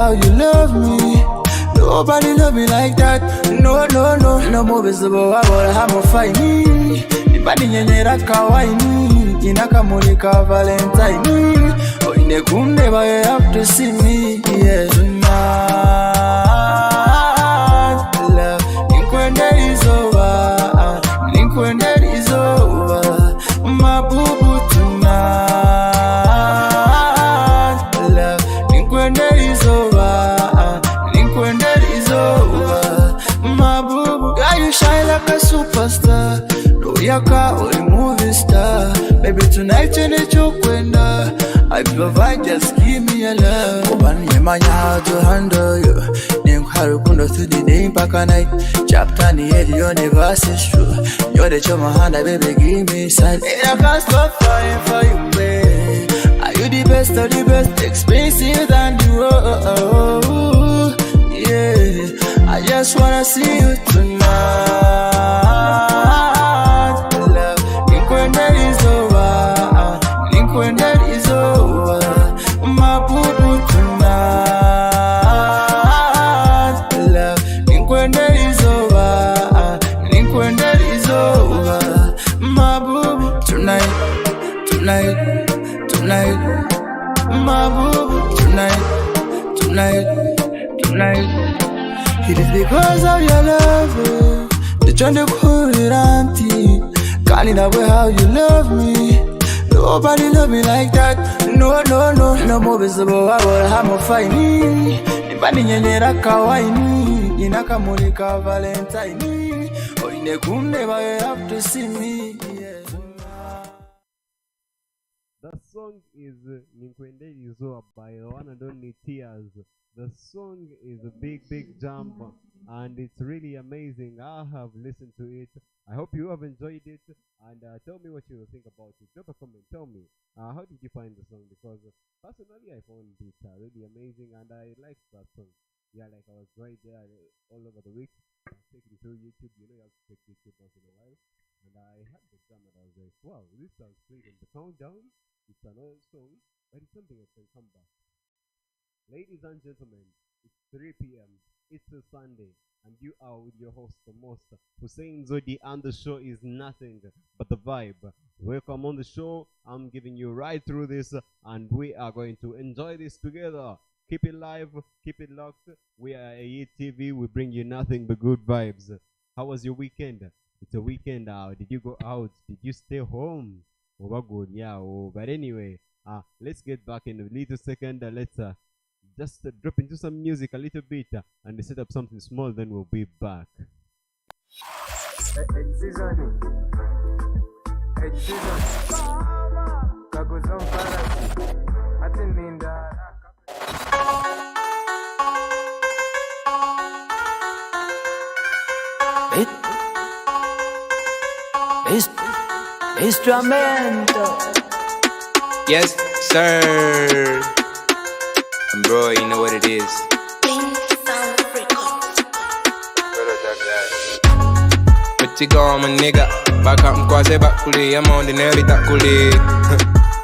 How you love me? Nobody love me like that. No, no, no. No more visible. I will have a fight me. Nibadi nyenyera kawaii. Inakamulika Valentine. Oh, inekunde but you have to see me. Yeah, tonight. Love, Linkwende is over. Linkwende is over. My boo-boo tonight. Love, Linkwende is over. Linkwende is over. My boo-boo, girl, you shine like a superstar. Yaka or a movie star. Baby, tonight you need to kwenda. I provide, just give me a love. Open your mind how to handle you. Name Harukundo to the day back a night. Chapter the head, your universe is true. You're the choma hand, baby, give me sight. And I can't stop falling for you, babe. Are you the best of the best? Expensive than the world. Yeah, I just wanna see you tonight. When that is over, my boo-boo tonight. Love, when that is over, when that is over, my boo-boo tonight, tonight, tonight, my boo-boo tonight, tonight, tonight. It is because of your love, the journey to cool it auntie. Can't away how you love me. Nobody love me like that. No, no, no. No more visible. I will have a fight. Nibadi nyenyera kawaii. Inakamulika Valentine. Oh, inekunde but you have to see me. Yeah. The song is Ninkwende Izo by the one and only Tears. The song is a big jump and it's really amazing. I have listened to it. I hope you have enjoyed it and tell me what you think about it. Drop a comment, tell me how did you find the song, because personally I found it really amazing and I liked that song. Yeah, like I was right there all over the week. I was taking through YouTube, you know, you have to take YouTube once in a while. And I had the drum and I was like, wow, this song played in the countdown. It's an old song, but it's something that can come back. Ladies and gentlemen, it's 3 p.m. It's a Sunday, and you are with your host, the most Hussein Xodie, and the show is nothing but the vibe. Welcome on the show. I'm giving you right through this, and we are going to enjoy this together. Keep it live, keep it locked. We are EYIT TV. We bring you nothing but good vibes. How was your weekend? It's a weekend out. Did you go out? Did you stay home? Oh, good, yeah. Oh, but anyway, let's get back in a little second. Let's just drop into some music a little bit and set up something small, then we'll be back. Instramento. Yes, sir. Bro, you know what it is. What you got, my nigga? Back up and quasi back fully. I'm on the nerve that fully.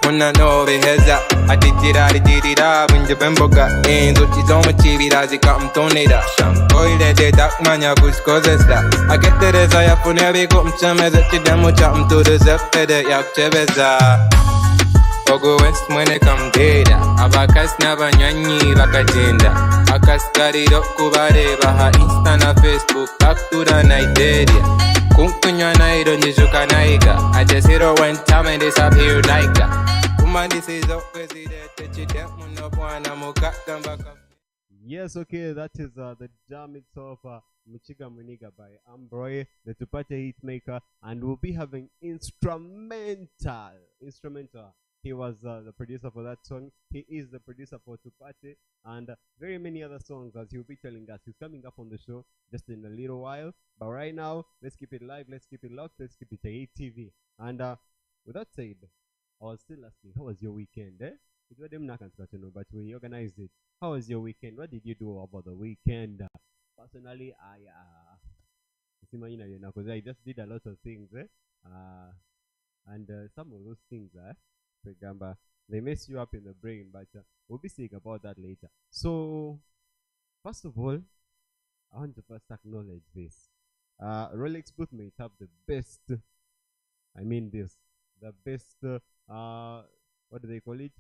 When I know the heads up, I did it up. When the bembo got in, so she's on my TV, as it got to need a boy, they did that man, ya push cause it's that. I get the desire for never go to some as a demo chop to the zep, that yak cheveza. Ogo West when they come data. Abakas never nyanyi bakagenda. Akas carried up kubare baha Insta na Facebook back to the Nigeria. Kunkunya nairo nijuka naiga. I just hit her one time and disappear like that. Woman this is up cause it touch it up when up one amuka come back up. Yes, okay, that is the jam mix of Michiga Muniga by Ambroy, the To Parte Hitmaker, and we'll be having Instrumental. He was the producer for that song. He is the producer for To Parte and very many other songs, as he'll be telling us. He's coming up on the show just in a little while. But right now, let's keep it live, let's keep it locked, let's keep it EYIT TV. And with that said, I was still asking, how was your weekend? It was them not but we organized it. How was your weekend? What did you do over the weekend? Personally, I just did a lot of things. And some of those things, for example, they mess you up in the brain, but we'll be saying about that later. So first of all, I want to first acknowledge this. Rolex booth may have the best, I mean this, the best, what do they call it?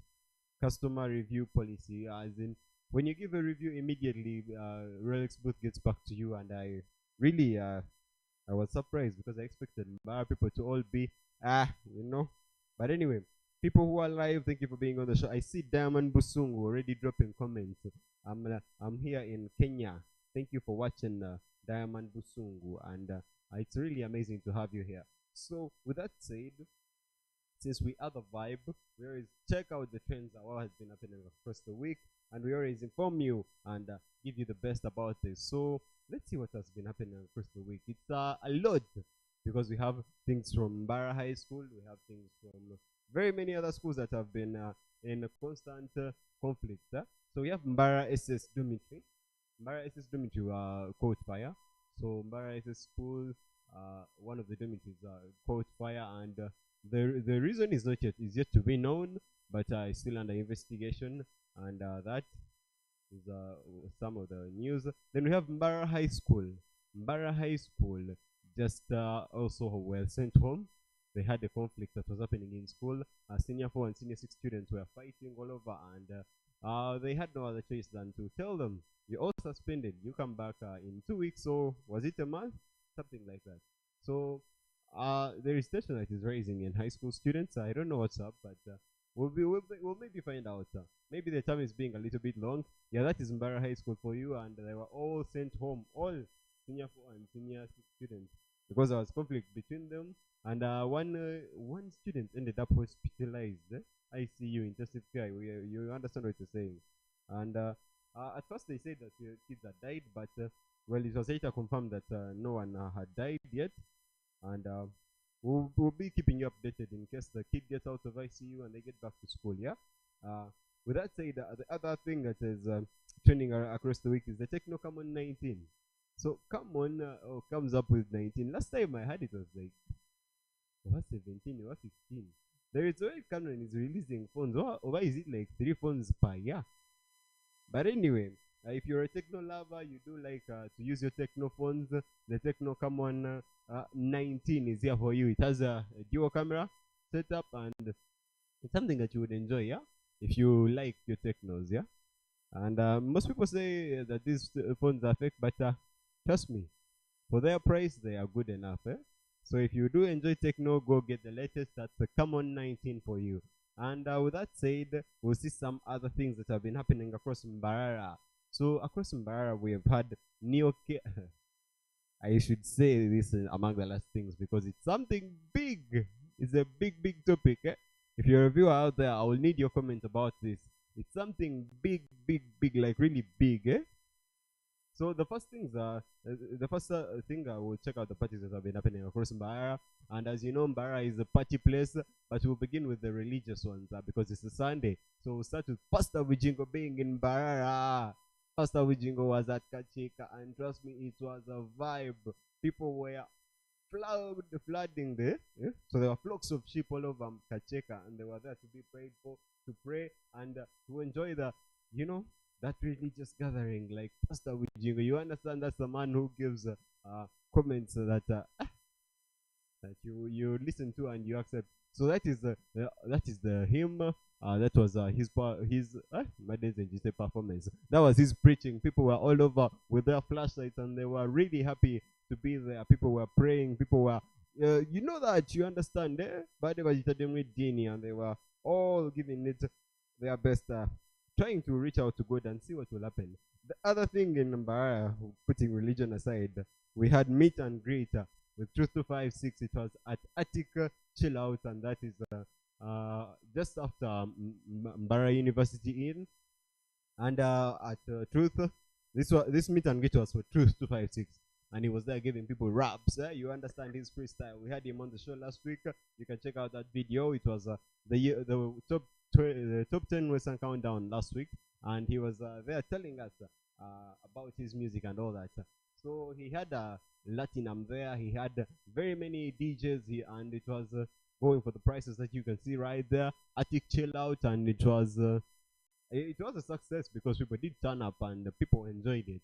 Customer review policy, as in when you give a review immediately, Rolex booth gets back to you, and I really, I was surprised because I expected people to all be, you know. But anyway, people who are live, thank you for being on the show. I see Diamond Busungu already dropping comments. I'm here in Kenya. Thank you for watching Diamond Busungu, and it's really amazing to have you here. So with that said, since we are the vibe, we always check out the trends and what has been happening across the week, and we always inform you and give you the best about this. So let's see what has been happening across the week. It's a lot, because we have things from Mbara High School, we have things from very many other schools that have been in a constant conflict. So we have Mbara SS Dormitory. Mbara SS Dormitory caught fire. So Mbara SS School, one of the dormitories caught fire, and the reason is yet to be known, but it's still under investigation, and that is some of the news. Then we have Mbara High School. Mbara High School just also were sent home. They had a conflict that was happening in school. Senior 4 and Senior 6 students were fighting all over, and they had no other choice than to tell them, you're all suspended. You come back in 2 weeks, or was it a month? Something like that. So there is tension that is rising in high school students. I don't know what's up, but we'll maybe find out. Maybe the time is being a little bit long. Yeah, that is Mbara High School for you, and they were all sent home, all Senior 4 and Senior 6 students, because there was conflict between them, and one student ended up hospitalized. ICU, intensive care. You understand what you're saying? And at first they said that kids had died, but well, it was later confirmed that no one had died yet, and we'll be keeping you updated in case the kid gets out of ICU and they get back to school. Yeah. With that said, the other thing that is trending across the week is the Techno Come On 19. So Come On comes up with 19. Last time I had it was like, what, 17 or 15. There is oil Canon is releasing phones. Why is it like 3 phones per year? But anyway, if you're a techno lover, you do like to use your techno phones, the Techno Come On 19 is here for you. It has a dual camera setup, and it's something that you would enjoy, yeah, if you like your technos, yeah. And most people say that these phones are fake, but trust me, for their price, they are good enough. So if you do enjoy techno, go get the latest. That's the Come On 19 for you. And with that said, we'll see some other things that have been happening across Mbarara. So across Mbarara, we have had Neo I should say this among the last things, because it's something big. It's a big topic. If you're a viewer out there, I will need your comment about this. It's something big, like really big. So the first things are, the first thing we'll check out the parties that have been happening across Mbara. And as you know, Mbara is a party place, but we'll begin with the religious ones because it's a Sunday. So we'll start with Pastor Wijingo being in Mbara. Pastor Wijingo was at Kacheka, and trust me, it was a vibe. People were flooding there. So there were flocks of sheep all over Kacheka, and they were there to be prayed for, to pray, and to enjoy the, you know, that religious gathering. Like Pastor Wijingo, you understand, that's the man who gives comments that that you listen to and you accept. So that is the hymn. That was his performance. That was his preaching. People were all over with their flashlights, and they were really happy to be there. People were praying. People were, you know, that you understand, but they were and they were all giving it their best, trying to reach out to God and see what will happen. The other thing in Mbara, putting religion aside, we had meet and greet with Truth 256. It was at Attica Chill Out, and that is just after Mbara University Inn. And at Truth, this meet and greet was for Truth 256, and he was there giving people raps. You understand his freestyle. We had him on the show last week. You can check out that video. It was the top 10 Western Countdown last week, and he was there telling us about his music and all that. So he had Latinum there. He had very many DJs, and it was going for the prices that you can see right there. Attic Chill Out, and it was a success because people did turn up and people enjoyed it.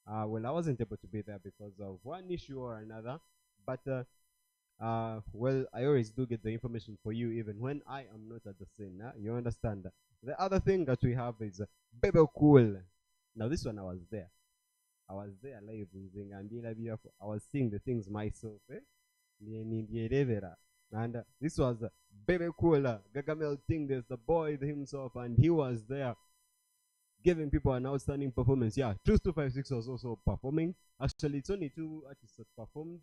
Well, I wasn't able to be there because of one issue or another, but well, I always do get the information for you even when I am not at the scene. You understand? The other thing that we have is Baby Cool. Now this one I was there. I was there live using and I was seeing the things myself. And this was Baby Cool, Gagamel thing. There's the boy himself, and he was there giving people an outstanding performance. Yeah, Truth 256 was also performing. Actually, it's only two artists that performed,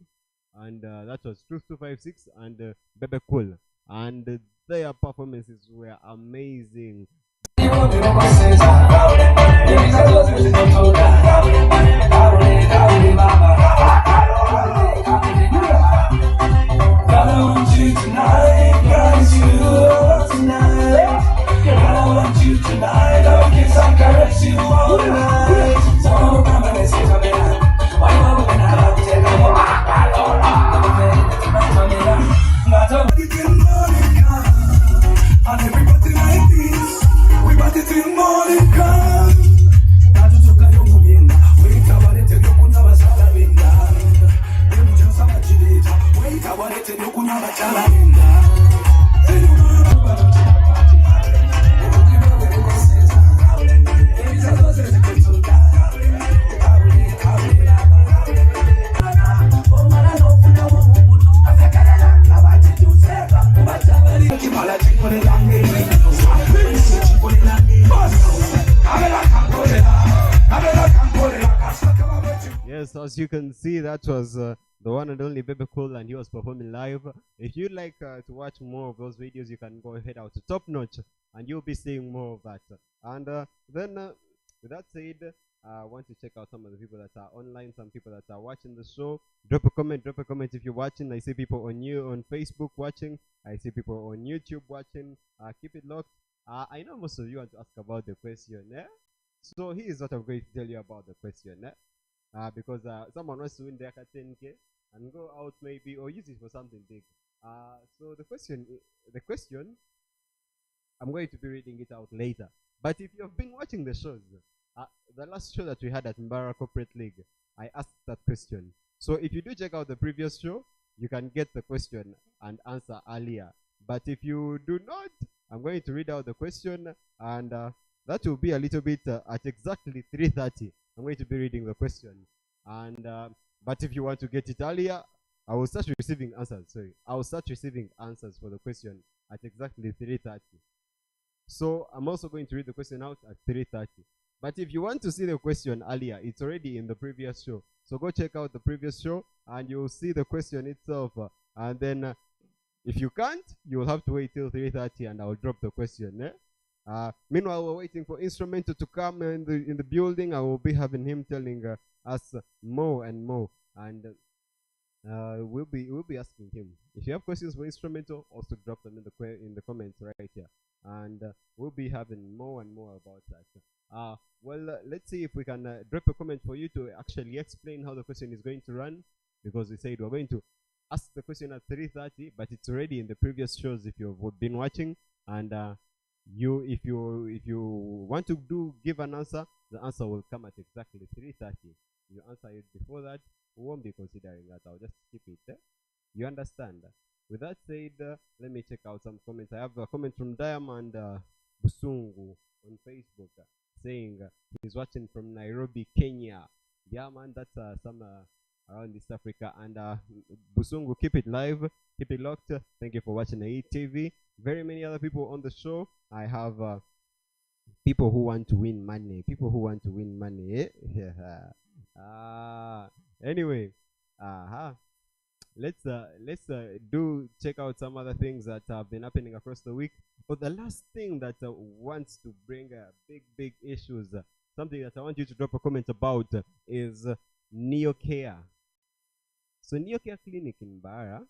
and that was Truth 256 and Baby Cool, and their performances were amazing. Yes, as you can see, that was the one and only Baby Cool, and he was performing live. If you'd like to watch more of those videos, you can go ahead out to Top Notch, and you'll be seeing more of that. And then, with that said, I want to check out some of the people that are online, some people that are watching the show. Drop a comment if you're watching. I see people on Facebook watching. I see people on YouTube watching. Keep it locked. I know most of you want to ask about the question. So here's what I'm going to tell you about the question. Because someone wants to win their 10K and go out maybe or use it for something big. So the question, I'm going to be reading it out later. But if you have been watching the shows, the last show that we had at Mbara Corporate League, I asked that question. So if you do check out the previous show, you can get the question and answer earlier. But if you do not, I'm going to read out the question, and that will be a little bit at exactly 3:30. I'm going to be reading the question. And but if you want to get it earlier, I will start receiving answers. Sorry, I will start receiving answers for the question at exactly 3:30. So I'm also going to read the question out at 3:30. But if you want to see the question earlier, it's already in the previous show. So go check out the previous show, and you'll see the question itself. And then if you can't, you'll have to wait till 3:30, and I'll drop the question. Meanwhile, we're waiting for Instramento to come in the building. I will be having him telling us more and more, and we'll be asking him. If you have questions for Instramento, also drop them in the comments right here, and we'll be having more and more about that. Well, let's see if we can drop a comment for you to actually explain how the question is going to run, because we said we're going to ask the question at 3:30, but it's already in the previous shows if you've been watching, and if you want to give an answer, the answer will come at exactly 3:30. You answer it before that, we won't be considering that. I'll just keep it. You understand? With that said, let me check out some comments. I have a comment from Diamond Busungu on Facebook saying he's watching from Nairobi, Kenya. Yeah, man, that's some around East Africa. And Busungu, keep it live, keep it locked. Thank you for watching EYIT TV. Very many other people on the show. I have people who want to win money. Anyway, let's do check out some other things that have been happening across the week. But the last thing that wants to bring big issues, something that I want you to drop a comment about, is NeoCare. So NeoCare Clinic in Bara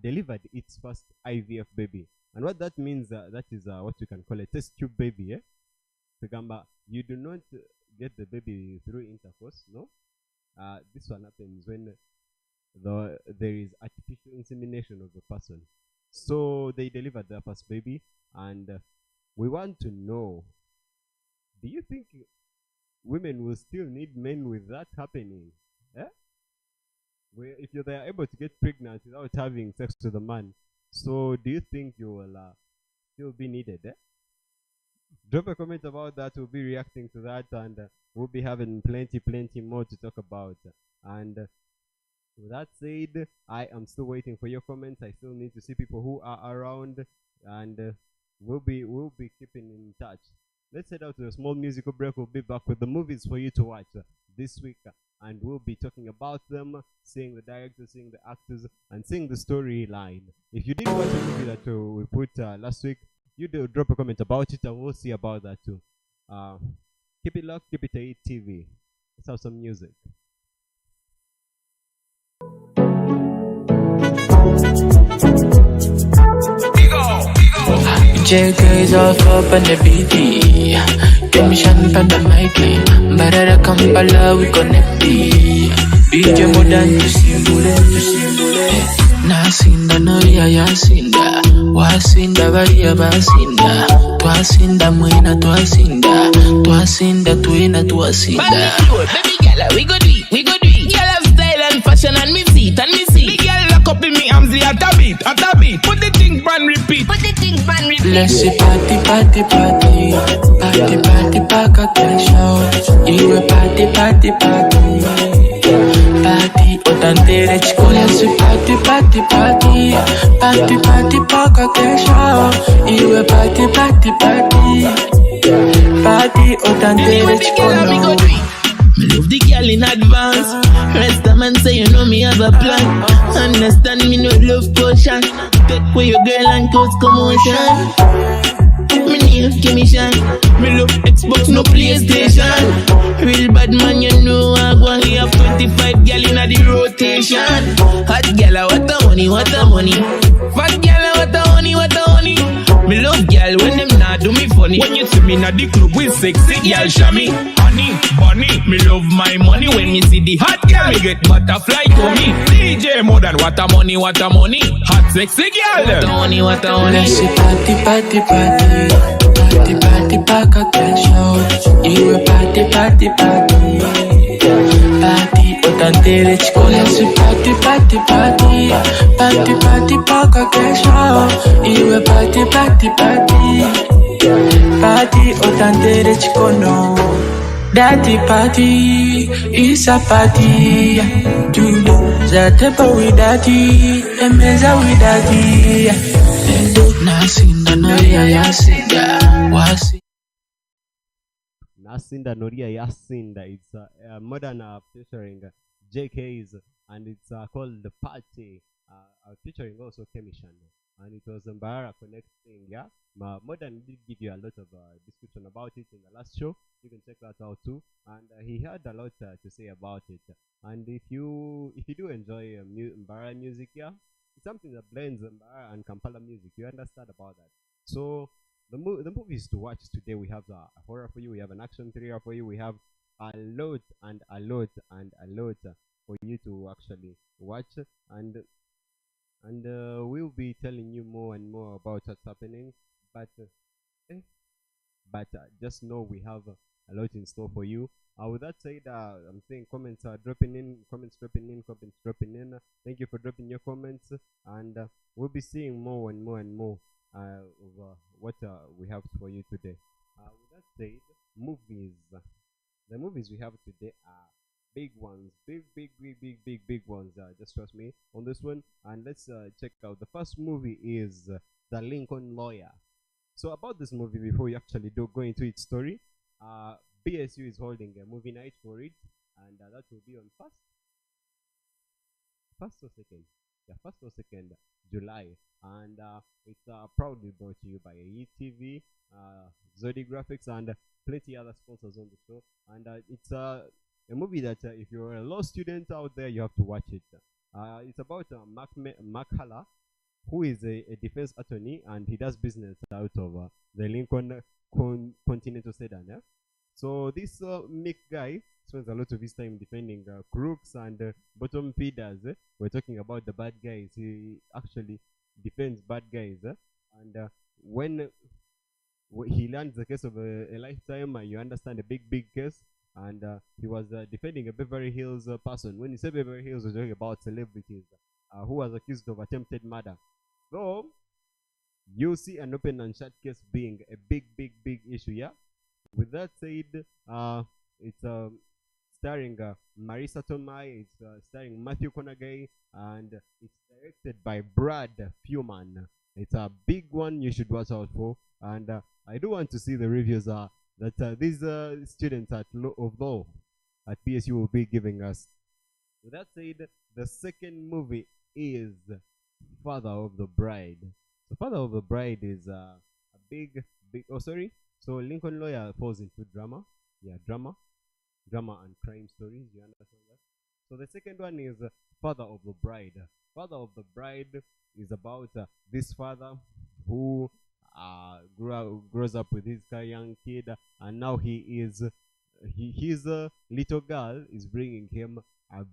delivered its first IVF baby. And what that means, that is what you can call a test tube baby. You do not get the baby through intercourse, no? This one happens when there is artificial insemination of a person. So they delivered their first baby, and we want to know: do you think women will still need men with that happening? Eh? Where if they are able to get pregnant without having sex with a man, so do you think you will still be needed? Eh? Drop a comment about that. We'll be reacting to that, and we'll be having plenty more to talk about. And with that said, I am still waiting for your comments. I still need to see people who are around, and we'll be keeping in touch. Let's head out to a small musical break. We'll be back with the movies for you to watch this week, and we'll be talking about them, seeing the directors, seeing the actors, and seeing the storyline. If you did watch a movie that we put last week, you do drop a comment about it, and we'll see about that too. Keep it locked, keep it EYIT TV. Let's have some music. JK's off up on the BT. Commission for the mighty. Barara Kampala, we connect the DJ Modern to Simbule. Nasinda Noria Yasinda. Wasinda Varia Basinda. Twasinda Mwina Twasinda. Twasinda Twina Twasinda. Baby girl, we go do it. Girl have style and fashion and me see it. Big girl lock up in me arms, at a beat. Put the thing pan repeat. Let's see party, paka cash out. You a party. Party, otantere chiko. Let's see party, paka cash out. You a party. Party, otantere chiko. Me love the girl in advance. Rest a man say you know me have a plan. Understand me no love potion. Take away your girl and cause commotion. Me need commission. Me love Xbox no PlayStation. Real bad man you know I go and have 25 girl in the rotation. Hot girl what a money. Fat girl what a honey. Me love girl when them not do me funny. When you see me na the club with sexy girl shammy. Honey, bunny, me love my money. When me see the hot girl, me get butterfly to me. DJ Modern, what a money. Hot sexy girl, what a honey. Let's see party. Party, paka cash out. You a party. Party, otantere chiko. Let's see party. Party, paka cash out. You a party. Party, otantere chiko no. Daddy party is a party. Zatepa with daddy, emeza with daddy. Nasinda Noria Yasinda. Nasinda Noria Yasinda. It's modern featuring JK's, and it's called The Party, featuring also Kemishan. And it was Mbara connecting, yeah. Modern did give you a lot of description about it in the last show. You can check that out too. And he had a lot to say about it. And if you do enjoy Mbara music, yeah, it's something that blends Mbara and Kampala music. You understand about that. So the movies to watch today, we have a horror for you, we have an action thriller for you, we have a lot for you to actually watch, and we'll be telling you more and more about what's happening. But just know we have a lot in store for you. With that said, I'm saying comments dropping in. Thank you for dropping your comments, and we'll be seeing more and more of what we have for you today. With that said, movies. The movies we have today are big ones, big ones. Just trust me on this one, and let's check out. The first movie is The Lincoln Lawyer. So about this movie, before we actually go into its story, BSU is holding a movie night for it, and that will be on first or second July, and it's proudly brought to you by EYIT TV, Xodie Graphics, and plenty other sponsors on the show. And it's a movie that if you're a law student out there, you have to watch it. It's about Mark Haller, who is a defense attorney, and he does business out of the Lincoln Continental Sedan. Yeah? So this Mick guy spends a lot of his time defending crooks and bottom feeders. We're talking about the bad guys. He actually defends bad guys. And when he learns the case of a lifetime, you understand a big case. And he was defending a Beverly Hills person. When you say Beverly Hills, we're talking about celebrities who was accused of attempted murder. So you see an open and shut case being a big issue, yeah. With that said, it's starring Marisa Tomei, it's starring Matthew Conaughey, and it's directed by Brad Fewman. It's a big one you should watch out for, and I do want to see the reviews that these students of law at BSU will be giving us. With that said, the second movie is Father of the Bride. So Father of the Bride is a big, so Lincoln Lawyer falls into drama. Yeah, drama and crime stories. You understand that? So the second one is Father of the Bride. Father of the Bride is about this father who grows up with his young kid, and now his little girl is bringing him a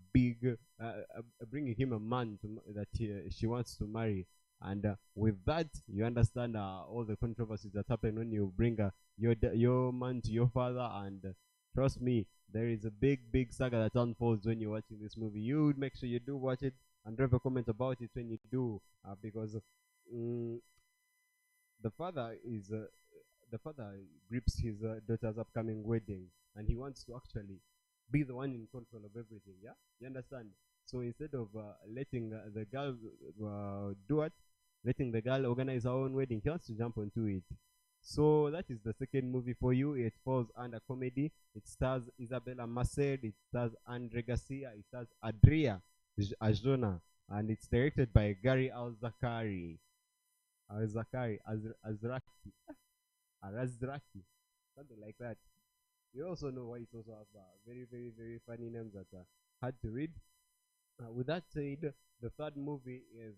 man that she wants to marry. And with that, you understand all the controversies that happen when you bring your man to your father. And trust me, there is a big saga that unfolds when you're watching this movie. You make sure you do watch it and drop a comment about it when you do, because the father grips his daughter's upcoming wedding, and he wants to actually be the one in control of everything. Yeah, you understand? So instead of letting the girl letting the girl organize her own wedding, he wants to jump onto it. So that is the second movie for you. It falls under comedy. It stars Isabella Merced, it stars Andre Garcia, it stars Adria Arjona, and it's directed by Gary Azraki, something like that. You also know why it also have very funny names that are hard to read. With that said, the third movie is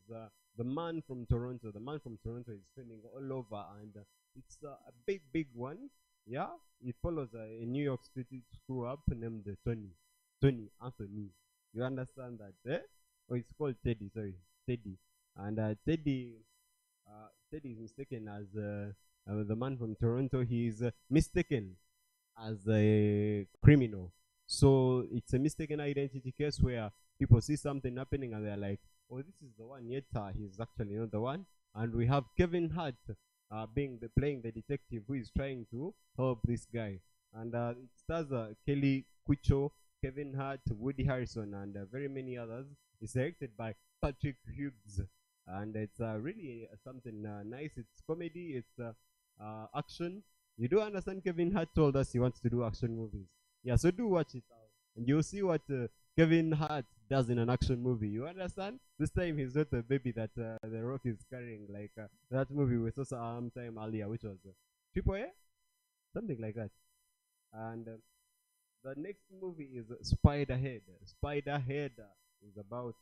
The Man from Toronto. The Man from Toronto is trending all over, and it's a big one. Yeah, it follows a New York City screw up named Tony Anthony. You understand that? Eh? Oh, it's called Teddy. Sorry, Teddy. And Teddy is mistaken as the Man from Toronto. He is mistaken as a criminal. So it's a mistaken identity case where people see something happening and they're like, oh, this is the one, yet he's actually not the one. And we have Kevin Hart playing the detective who is trying to help this guy. And it stars Kelly Cucho, Kevin Hart, Woody Harrison, and very many others. It's directed by Patrick Hughes, and it's really something nice. It's comedy, it's action. You do understand Kevin Hart told us he wants to do action movies. Yeah, so do watch it out, and you'll see what Kevin Hart does in an action movie. You understand? This time he's not the baby that The Rock is carrying, like that movie we saw some time earlier, which was Triple A, something like that. And the next movie is Spiderhead. Spiderhead is about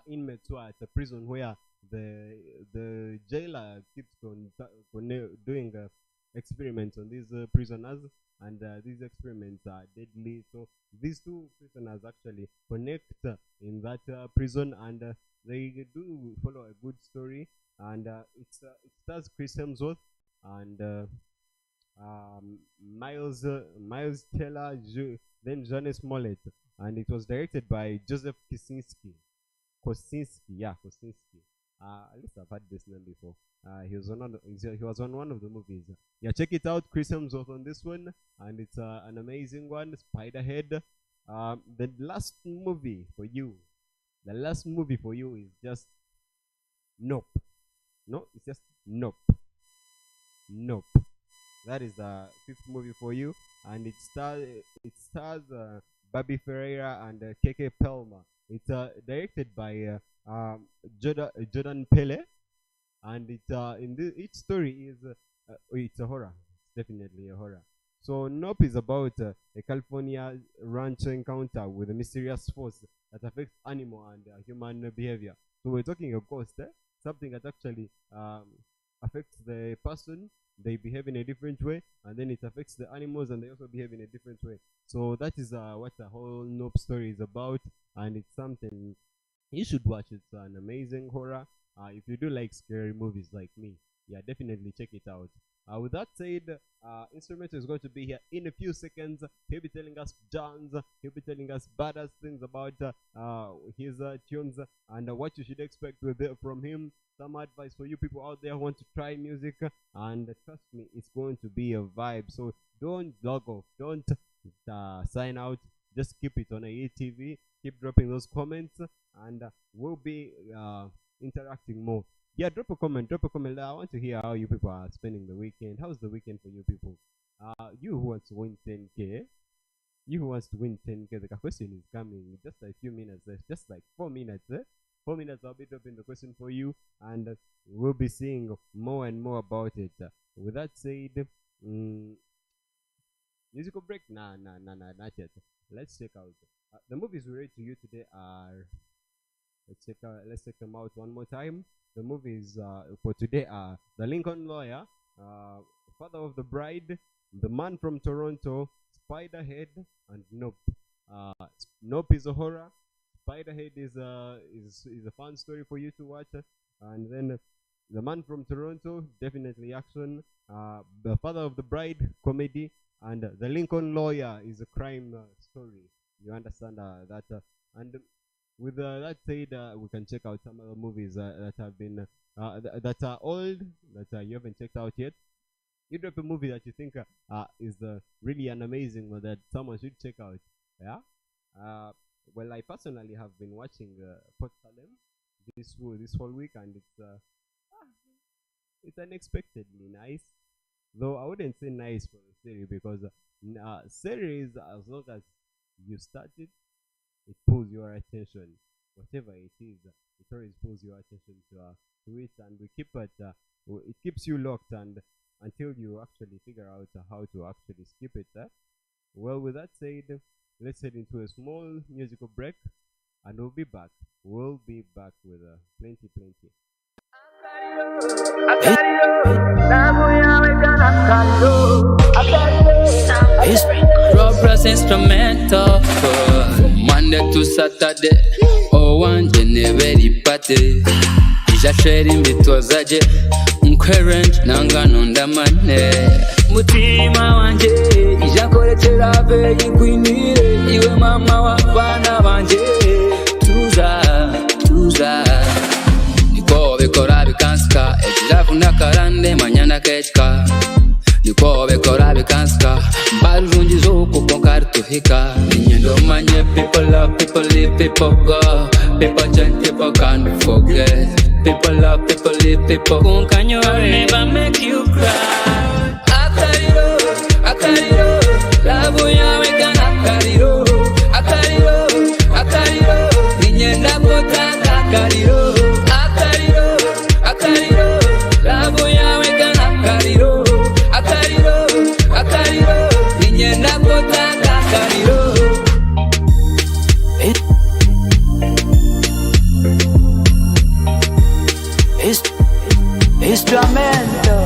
inmates who are at a prison where the jailer keeps doing experiments on these prisoners, and these experiments are deadly. So these two prisoners actually connect in that prison, and they do follow a good story. And it stars Chris Hemsworth and Miles Teller, then Johnny Smollett, and it was directed by Joseph Kosinski. At least I've heard this name before. He was on one of the movies. Yeah, check it out. Chris Hemsworth on this one, and it's an amazing one. Spiderhead. The last movie for you is just Nope. No, it's just Nope. That is the fifth movie for you, and it stars Bobby Ferreira and KK Palmer. It's directed by Jordan Pele, and each story is it's a horror. It's definitely a horror. So Nope is about a California ranch encounter with a mysterious force that affects animal and human behavior. So we're talking a ghost, something that actually affects the person they behave in a different way, and then it affects the animals and they also behave in a different way. So that is what the whole Nope story is about, and it's something you should watch. It's an amazing horror. If you do like scary movies like me, yeah, definitely check it out. With that said, Instramento is going to be here in a few seconds. He'll be telling us jams, he'll be telling us badass things about his tunes and what you should expect from him. Some advice for you people out there who want to try music, and trust me, it's going to be a vibe. So don't log off, don't sign out, just keep it on EYIT TV, keep dropping those comments, and we'll be interacting more. Yeah, drop a comment. I want to hear how you people are spending the weekend. How's the weekend for you people? You who wants to win 10k, the question is coming. Just a few minutes left, just like 4 minutes. 4 minutes, I'll be dropping the question for you, and we'll be seeing more and more about it. With that said, musical break? Nah, not yet. Let's check out the movies we read to you today. Let's check them out one more time. The movies for today are The Lincoln Lawyer, Father of the Bride, The Man from Toronto, Spiderhead, and Nope. Nope is a horror. Spiderhead is a fun story for you to watch, and then The Man from Toronto, definitely action. The Father of the Bride, comedy, and The Lincoln Lawyer is a crime story. You understand that? And with that said, we can check out some other movies that have been that are old, that you haven't checked out yet. You drop a movie that you think is really an amazing one that someone should check out. Yeah. Well, I personally have been watching Port Salem this whole week, and it's unexpectedly nice. Though I wouldn't say nice for a series, because series, as long as you start it, it pulls your attention. Whatever it is, it always pulls your attention to it, and we keep it. It keeps you locked, and until you actually figure out how to actually skip it. Well, with that said, let's head into a small musical break, and we'll be back. We'll be back with plenty. Robbers Instramento Monday to Saturday Owanje neveri pate Ijasheri mbitozaje Mkwerenj nangano ndamane Mutima wanje Ijakoletera ve yikwinire Iwe mama wabana banje Tuza Niko bekora bikanska Ejiravu nakarande manyana kechka Niko bekora bikanska Barunji zoko konkar tuhika Ninyendo manye people love, people live, people go People change, people can't forget People love, people live, people Kunkanyo I'll never make you cry Akariro Labu ya weka nakariro Akariro Ninyenda kotaka akariro Akariro Labu ya weka nakariro Akariro Ninyenda kotaka akariro Instramento.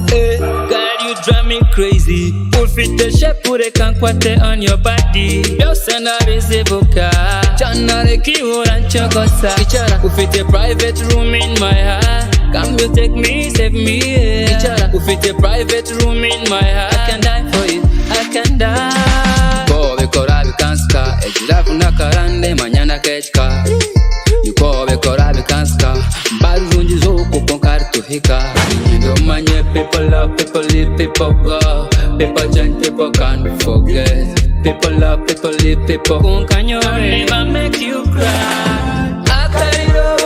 Hey, girl, you drive me crazy. Pull fit the shape, put a kankwate on your body. Yo, send a reservoka. Chanare kiwuran chokosa. Ichara, ufite a private room in my heart. Come you take me, save me. Ichara, ufite a private room in my heart. I can die for it, I can die. Kobe korabi kanska, ejirafu nakarande manyana kechka. Niko bekora bikanska Barunji zoko konkar tuhika Nindo manye people love, people live, people go People change, people can't forget People love, people live, people Kunkanyo I'll never make you cry Akariro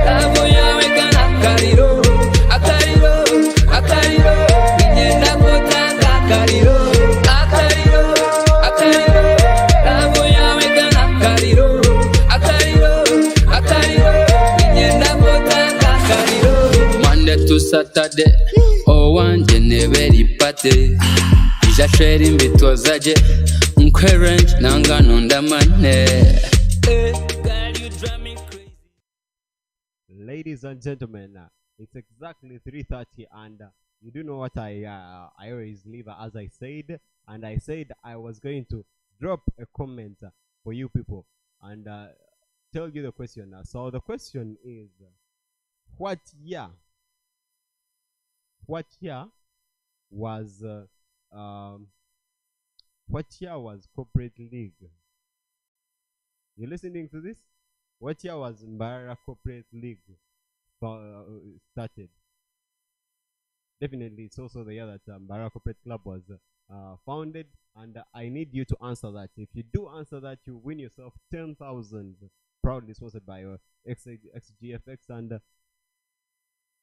Labu ya weka nakariro Akariro Ninyenda kotaka akariro Akariro Labu ya weka nakariro Monday to Saturday Owanje neveri pate Ijasheri mbitozaje Mkwerenj nangano ndamane Ladies and gentlemen, It's exactly 3:30, and you do know what I always leave as I said, and I said I was going to drop a comment for you people and tell you the question. So the question is, what year was what year was corporate league? You listening to this? What year was Mbara corporate league started? Definitely, it's also the year that Mbara corporate club was founded, and I need you to answer that. If you do answer that, you win yourself 10,000, proudly sponsored by XGFX, and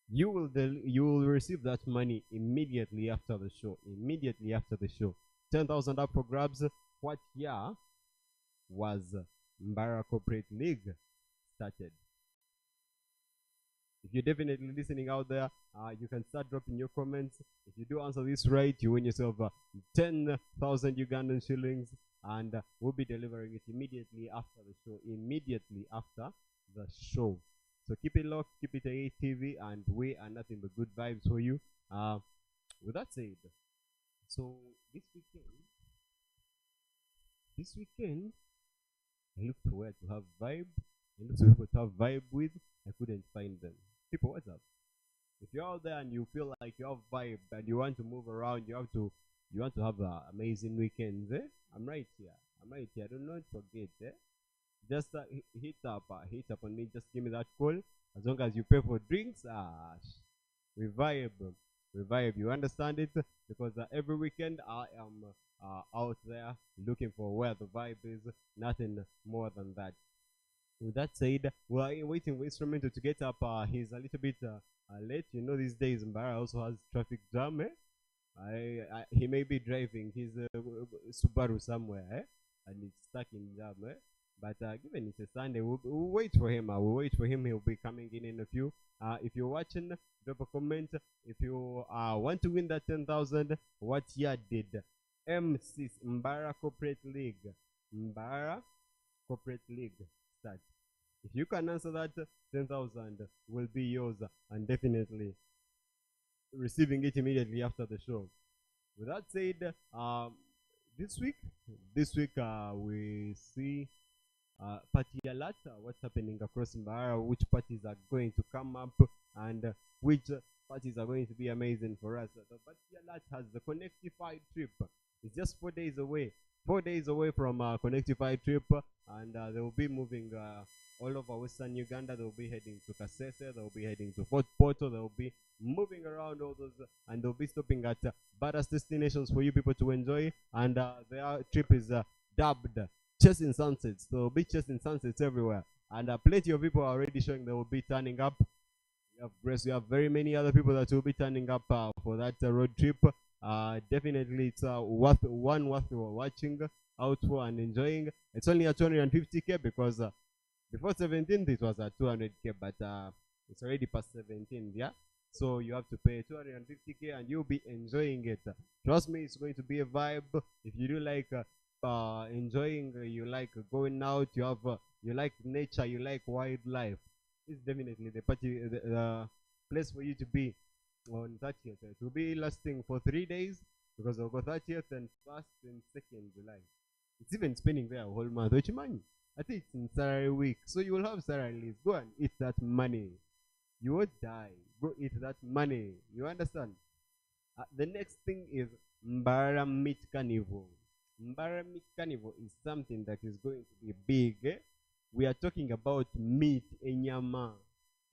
you will receive that money immediately after the show. 10,000 up for grabs. What year was Mbara Corporate League started? If you're definitely listening out there, you can start dropping your comments. If you do answer this right, you win yourself 10,000 Ugandan shillings, and we'll be delivering it immediately after the show. So keep it locked, keep it ATV, and we are nothing but good vibes for you. With that said, so this weekend, I looked for where to have vibe. I looked for people to have vibe with. I couldn't find them. People, what's up? If you're out there and you feel like you have vibe and you want to move around, you want to have amazing weekends, I'm right here. Do not forget, just hit up on me. Just give me that call. As long as you pay for drinks, we vibe. You understand it? Because every weekend I am out there looking for where the vibe is. Nothing more than that. With that said, we're waiting for Instramento to get up. He's a little bit late. You know, these days Mbara also has traffic jam. He may be driving his Subaru somewhere, and it's stuck in jam. But given it's a Sunday, we'll wait for him. He'll be coming in a few. If you're watching, drop a comment. If you want to win that 10,000, what year did M6 Mbara Corporate League start? If you can answer that, 10,000 will be yours, and definitely receiving it immediately after the show. With that said, this week we see party alert, what's happening across Mbara, which parties are going to come up, and which parties are going to be amazing for us. The party alert has the Connectify trip. It's just 4 days away. 4 days away from Connectify trip, and they will be moving all over Western Uganda. They will be heading to Kasese. They will be heading to Fort Porto. They will be moving around all those, and they'll be stopping at various destinations for you people to enjoy. And their trip is dubbed Chasing Sunsets. There will be chasing sunsets everywhere, and plenty of people are already showing they will be turning up. We have Grace. We have very many other people that will be turning up for that road trip. Definitely, it's worth watching out for and enjoying. It's only at 250k because before 17th it was at 200k, but it's already past 17th, yeah. So you have to pay 250k and you'll be enjoying it. Trust me, it's going to be a vibe. If you do like enjoying, you like going out, you like nature, you like wildlife, it's definitely the party, the place for you to be on 30th. It will be lasting for 3 days because they'll go 30th and 1st and 2nd July. It's even spending there a whole month. Which money? I think it's in salary week, so you will have salary leave. Go and eat that money. You won't die. Go eat that money. You understand? The next thing is Mbara Meat Carnival. Mbara Meat Carnival is something that is going to be big. We are talking about meat, enyama.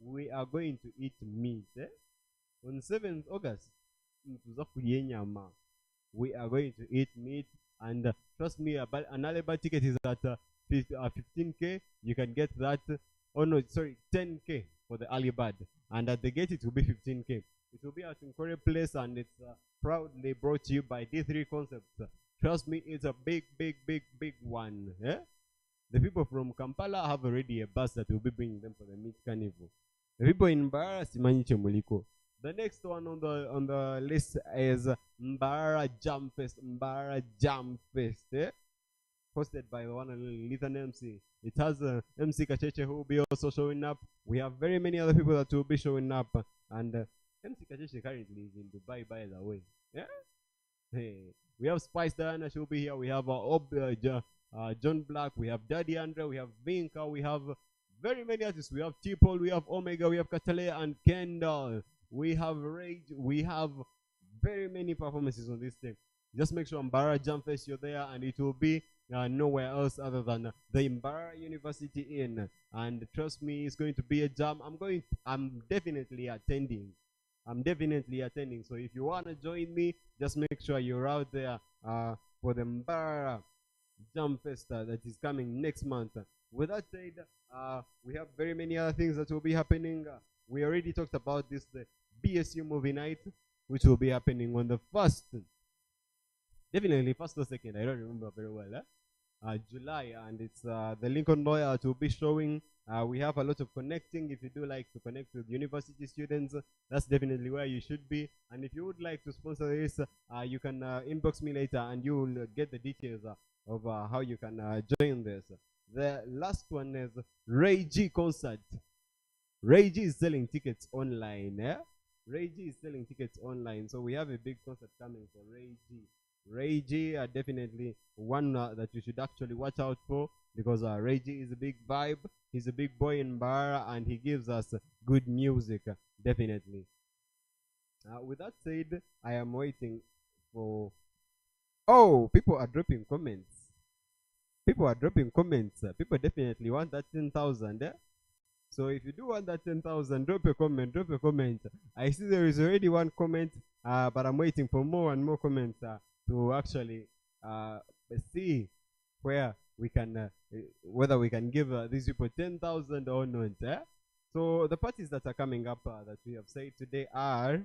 We are going to eat meat. On 7th August, we are going to eat meat, and trust me, an Alibaba ticket is at 15k. You can get that. Oh no, sorry, 10k for the early bird, and at the gate it will be 15k. It will be at Nkore Place, and it's proudly brought to you by D3 Concepts. Trust me, it's a big one. The people from Kampala have already a bus that will be bringing them for the meat carnival. The people in Mbara, Simanyiche Muliko. The next one on the list is Mbara Jump Fest. Mbara Jump Fest. hosted by one and only Lithan MC. It has MC Kacheche who will be also showing up. We have very many other people that will be showing up. And MC Kacheche currently is in Dubai, by the way. Yeah? Hey. We have Spice Diana, she'll be here. We have John Black, we have Daddy Andre, we have Vinka, we have very many artists. We have T-Paul, we have Omega, we have Katalea and Kendall. We have Rage, we have very many performances on this thing. Just make sure Mbara Jam Fest you're there, and it will be nowhere else other than the Mbara University Inn. And trust me, it's going to be a jam. I'm definitely attending. So if you want to join me, just make sure you're out there for the Mbara Jam Fest that is coming next month. With that said, we have very many other things that will be happening. We already talked about this, the BSU movie night, which will be happening on the 1st, definitely 1st or 2nd, I don't remember very well, July, and it's the Lincoln Lawyer that will be showing. We have a lot of connecting. If you do like to connect with university students, that's definitely where you should be. And if you would like to sponsor this, you can inbox me later and you will get the details of how you can join this. The last one is Ray G concert. Ray G is selling tickets online. Ray G is selling tickets online. So we have a big concert coming for Ray G. Ray G definitely one that you should actually watch out for, because Ray G is a big vibe. He's a big boy in bar and he gives us good music, definitely. With that said, I am waiting for... Oh, people are dropping comments. People definitely want that 10,000. So if you do want that 10,000, drop a comment. I see there is already one comment, but I'm waiting for more and more comments to actually see where we can, whether we can give these people 10,000 or not. So the parties that are coming up that we have said today are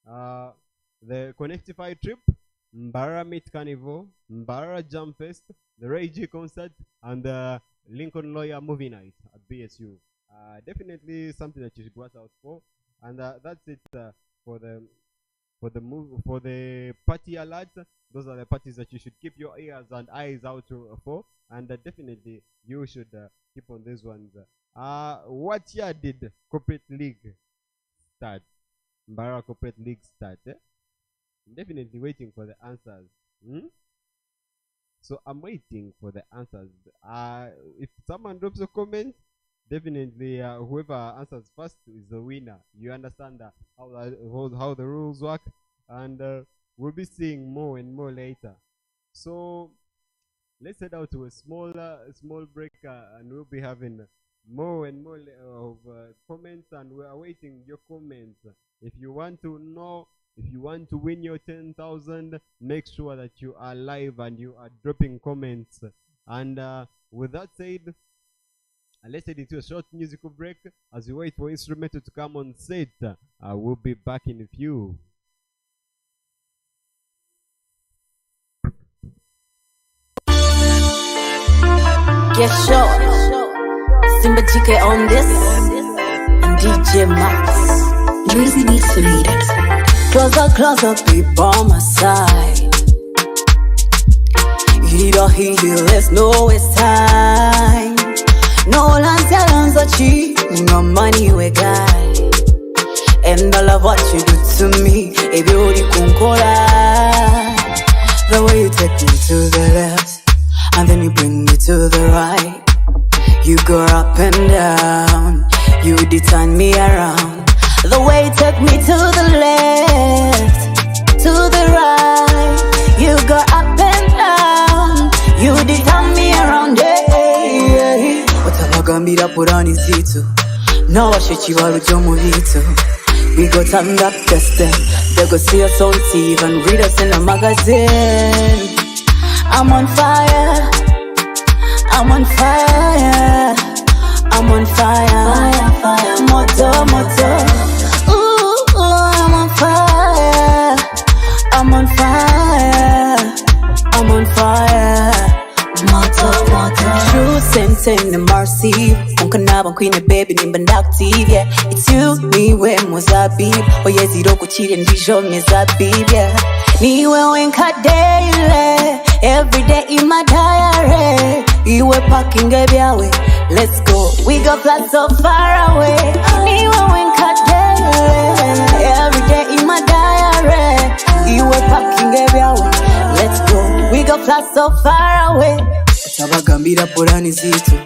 the Connectify trip, Mbara Meet Carnival, Mbara Jam Fest, the Ray G concert, and the Lincoln Lawyer movie night at BSU. Definitely something that you should watch out for. And that's it for the party alert. Those are the parties that you should keep your ears and eyes out for, and definitely you should keep on these ones. What year did Corporate League start? Mbara Corporate League start? I'm definitely waiting for the answers. So I'm waiting for the answers. If someone drops a comment, definitely whoever answers first is the winner. You understand how the rules work, and we'll be seeing more and more later. So let's head out to a small break, and we'll be having more and more of comments, and we're awaiting your comments. If you want to know, if you want to win your 10,000, make sure that you are live and you are dropping comments. And with that said, let's head into a short musical break as we wait for Instramento to come on set. We'll be back in a few. Get short. Simba GK on this, and DJ Max. Lazy Beats Leader. Closer, people on my side. Let's know it's time. No lanza chi, no money we got. And I love what you do to me, a beauty kunkola. The way you take me to the left, and then you bring me to the right. You go up and down, you did turn me around. The way you take me to the left, to the right. You go up and down, you did turn me around. Watavagambira purani zitu, no washichiwaru jomu vitu. We go turn up testing, they go see us on TV and read us in a magazine. I'm on fire, I'm on fire, I'm on fire, fire, moto. Ooh, I'm on fire, I'm on fire, I'm on fire, moto. True sentence and mercy. Unkanaba queen and baby nimba active, yeah. It's you, me we mozabib. Oye zero kuchiri ndijo mezabib, yeah. Me we wenka daily, every day in my diary. Iwe parking ebyawe. Let's go. We go fly so far away. Niwe winka daily. Every day in my diary. Iwe parking ebyawe. Let's go. We go fly so far away. Tabagambira polani zito.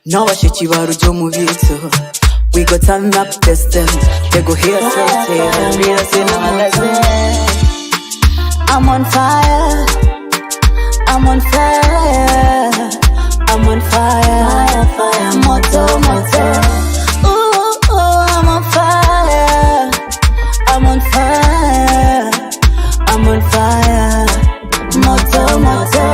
No washichi barujo muvito. We go turn up the stem. They go hear us and read us in a magazine. I'm on fire. I'm on fire. I'm on fire. Fire, moto, moto. Ooh, I'm on fire. I'm on fire. I'm on fire. Moto, moto.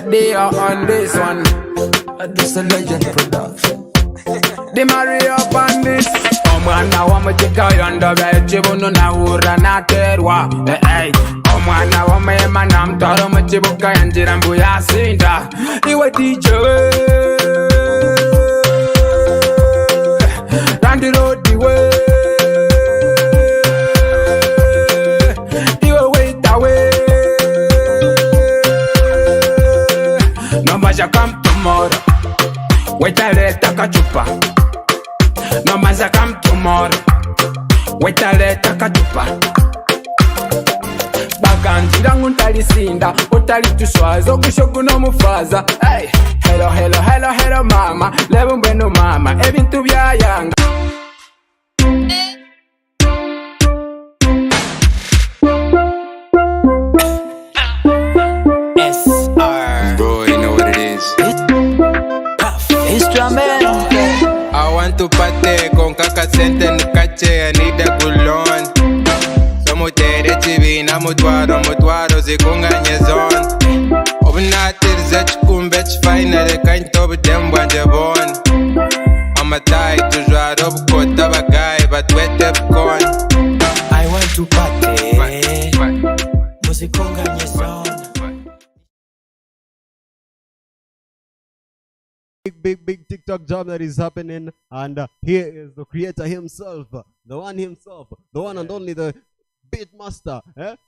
They are on this one. This a legend production. They marry up on this. Omwana wamuteka yonda bechibuno na hura na terwa. Hey, omwana wamema na mtoro mchibuka yanjira mbuya sinda. Iwe DJ down the road the way. Iwe wait away. No matter come tomorrow. Wait till let akachupa. No matter come tomorrow. Wait till let akachupa. Baganjira nguntalisinda. Utalituswaza okushogu no mufaza. Hey, hello, hello, hello, hello mama. Lebo mbeno mama. Ebintu byayanga. I want to party con kaka sente nikache I need a good loan. Somo tere chivina mutwaro zikunganye zone. Obnatir zechkumbe chfaina kind of them wanjabon. I'm a tie to draw up kota bagay but wet up corn. I want to party muzikunganye zone. Big TikTok job that is happening, and here is the creator himself, the one and only, the beat master,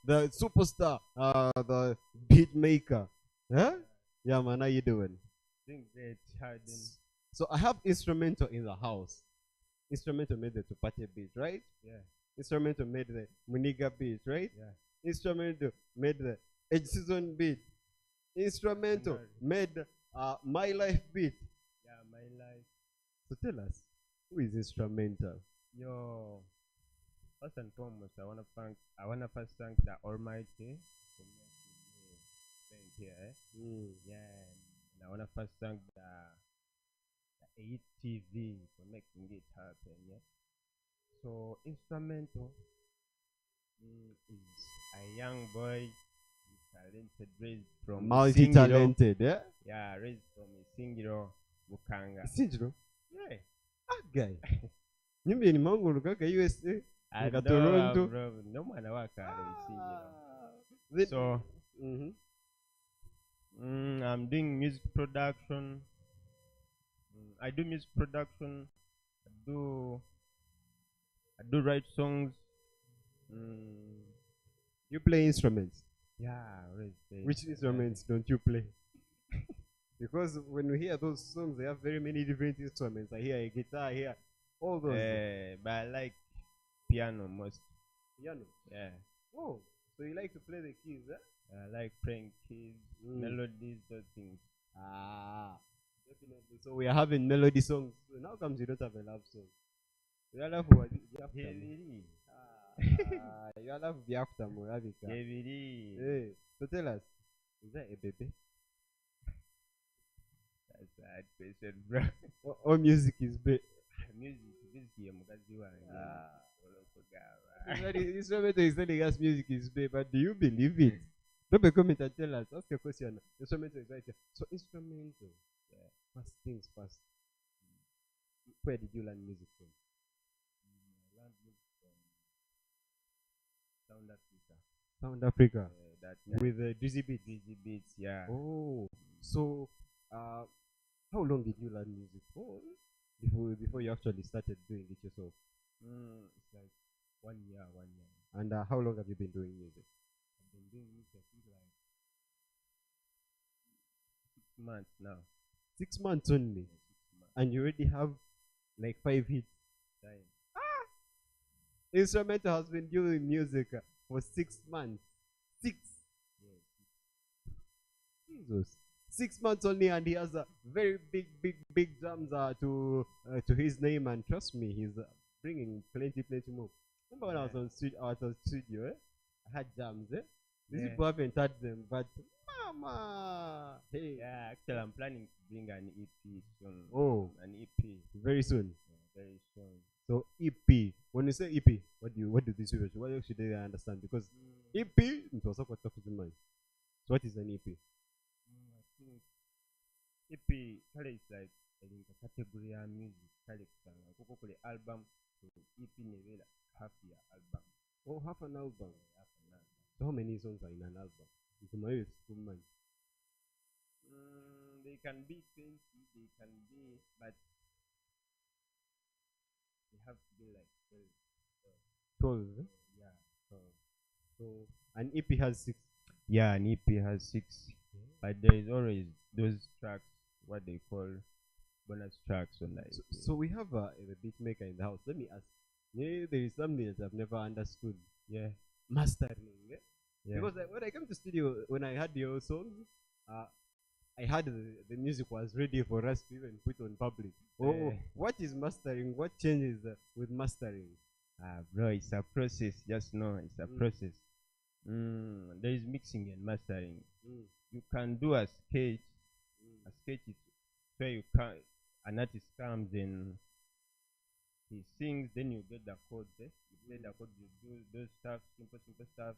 the superstar, the beat maker. Yeah, man, how you doing? Doing great. So I have Instramento in the house. Instramento made the To Parte beat, right? Yeah. Instramento made the Muniga beat, right? Yeah. Instramento made the Edge Season beat. Instramento made My Life beat. Yeah, My Life. So tell us, who is Instrumental? Yo, first and foremost, I wanna first thank the Almighty for making me stand here. Yeah, and I wanna first thank the EYIT TV for making it happen. Yeah. So Instrumental is a young boy, talented, raised from multi-talented, yeah? Yeah, raised from a single Bukanga. Sinjiro? Yeah. Guy. Nyumba ni mangu kaka USA. I Kaka know, Toronto. bro. No man waka single. So I'm doing music production. I do music production. I do write songs. You play instruments. Yeah, Which instruments don't you play? Because when we hear those songs, they have very many different instruments. I hear a guitar, I hear all those. But I like piano most. Piano? Yeah. Oh, so you like to play the keys, eh? I like playing keys, melodies, those things. Ah, definitely. So we are having melody songs. So now comes you don't have a love song. You love what? You love the after Moravika. Hey, so tell us, is that a baby? That's a hard question, bro. All music is big. Music Instrumento is telling us music is big, but do you believe it? Don't be comment and tell us. Ask a question. Instrumento is right here. So instrumento. First things first. Where did you learn music from? I learned music from South Africa. South Africa. That with Dizzy Beats. Dizzy Beats, yeah. Oh, so How long did you learn music for? Before you actually started doing it yourself? It's like 1 year. And how long have you been doing music? I've been doing music, I think, like 6 months now. 6 months only. 6 months. And you already have like 5 hits. Time. Instrumental has been doing music for 6 months. 6. Yes. Jesus. 6 months only, and he has a very big drums to his name, and trust me, he's bringing plenty more. Remember when I was on studio, I had jams, These people haven't had them, but mama, hey. Yeah, actually, I'm planning to bring an EP soon. Oh, an EP very soon. Yeah, very soon. So EP, when you say EP, what do these people? What should they understand? Because EP, it was what talks to mind. So what is an EP? I think EP, kale is like a category of music. Kale kusanga kuko kule album, so EP nevela half your album. Oh, half an album. Half an album. So how many songs are in an album? They can be 20, they can be, but they have to be like 12. Yeah. So an EP has 6. Yeah, an EP has 6. But there is always those tracks, what they call bonus tracks on that. So we have a beat maker in the house. Let me ask. Yeah, there is something that I've never understood. Yeah. Mastering. Yeah. Because when I came to studio, when I heard your songs, I heard the music was ready for us to even put on public. Oh, what is mastering? What changes with mastering? Bro, it's a process. Just know it's a process. There is mixing and mastering. You can do a sketch. A sketch is where you can an artist comes and he sings, then you get the chords. You play the chords, you do those stuff, simple stuff.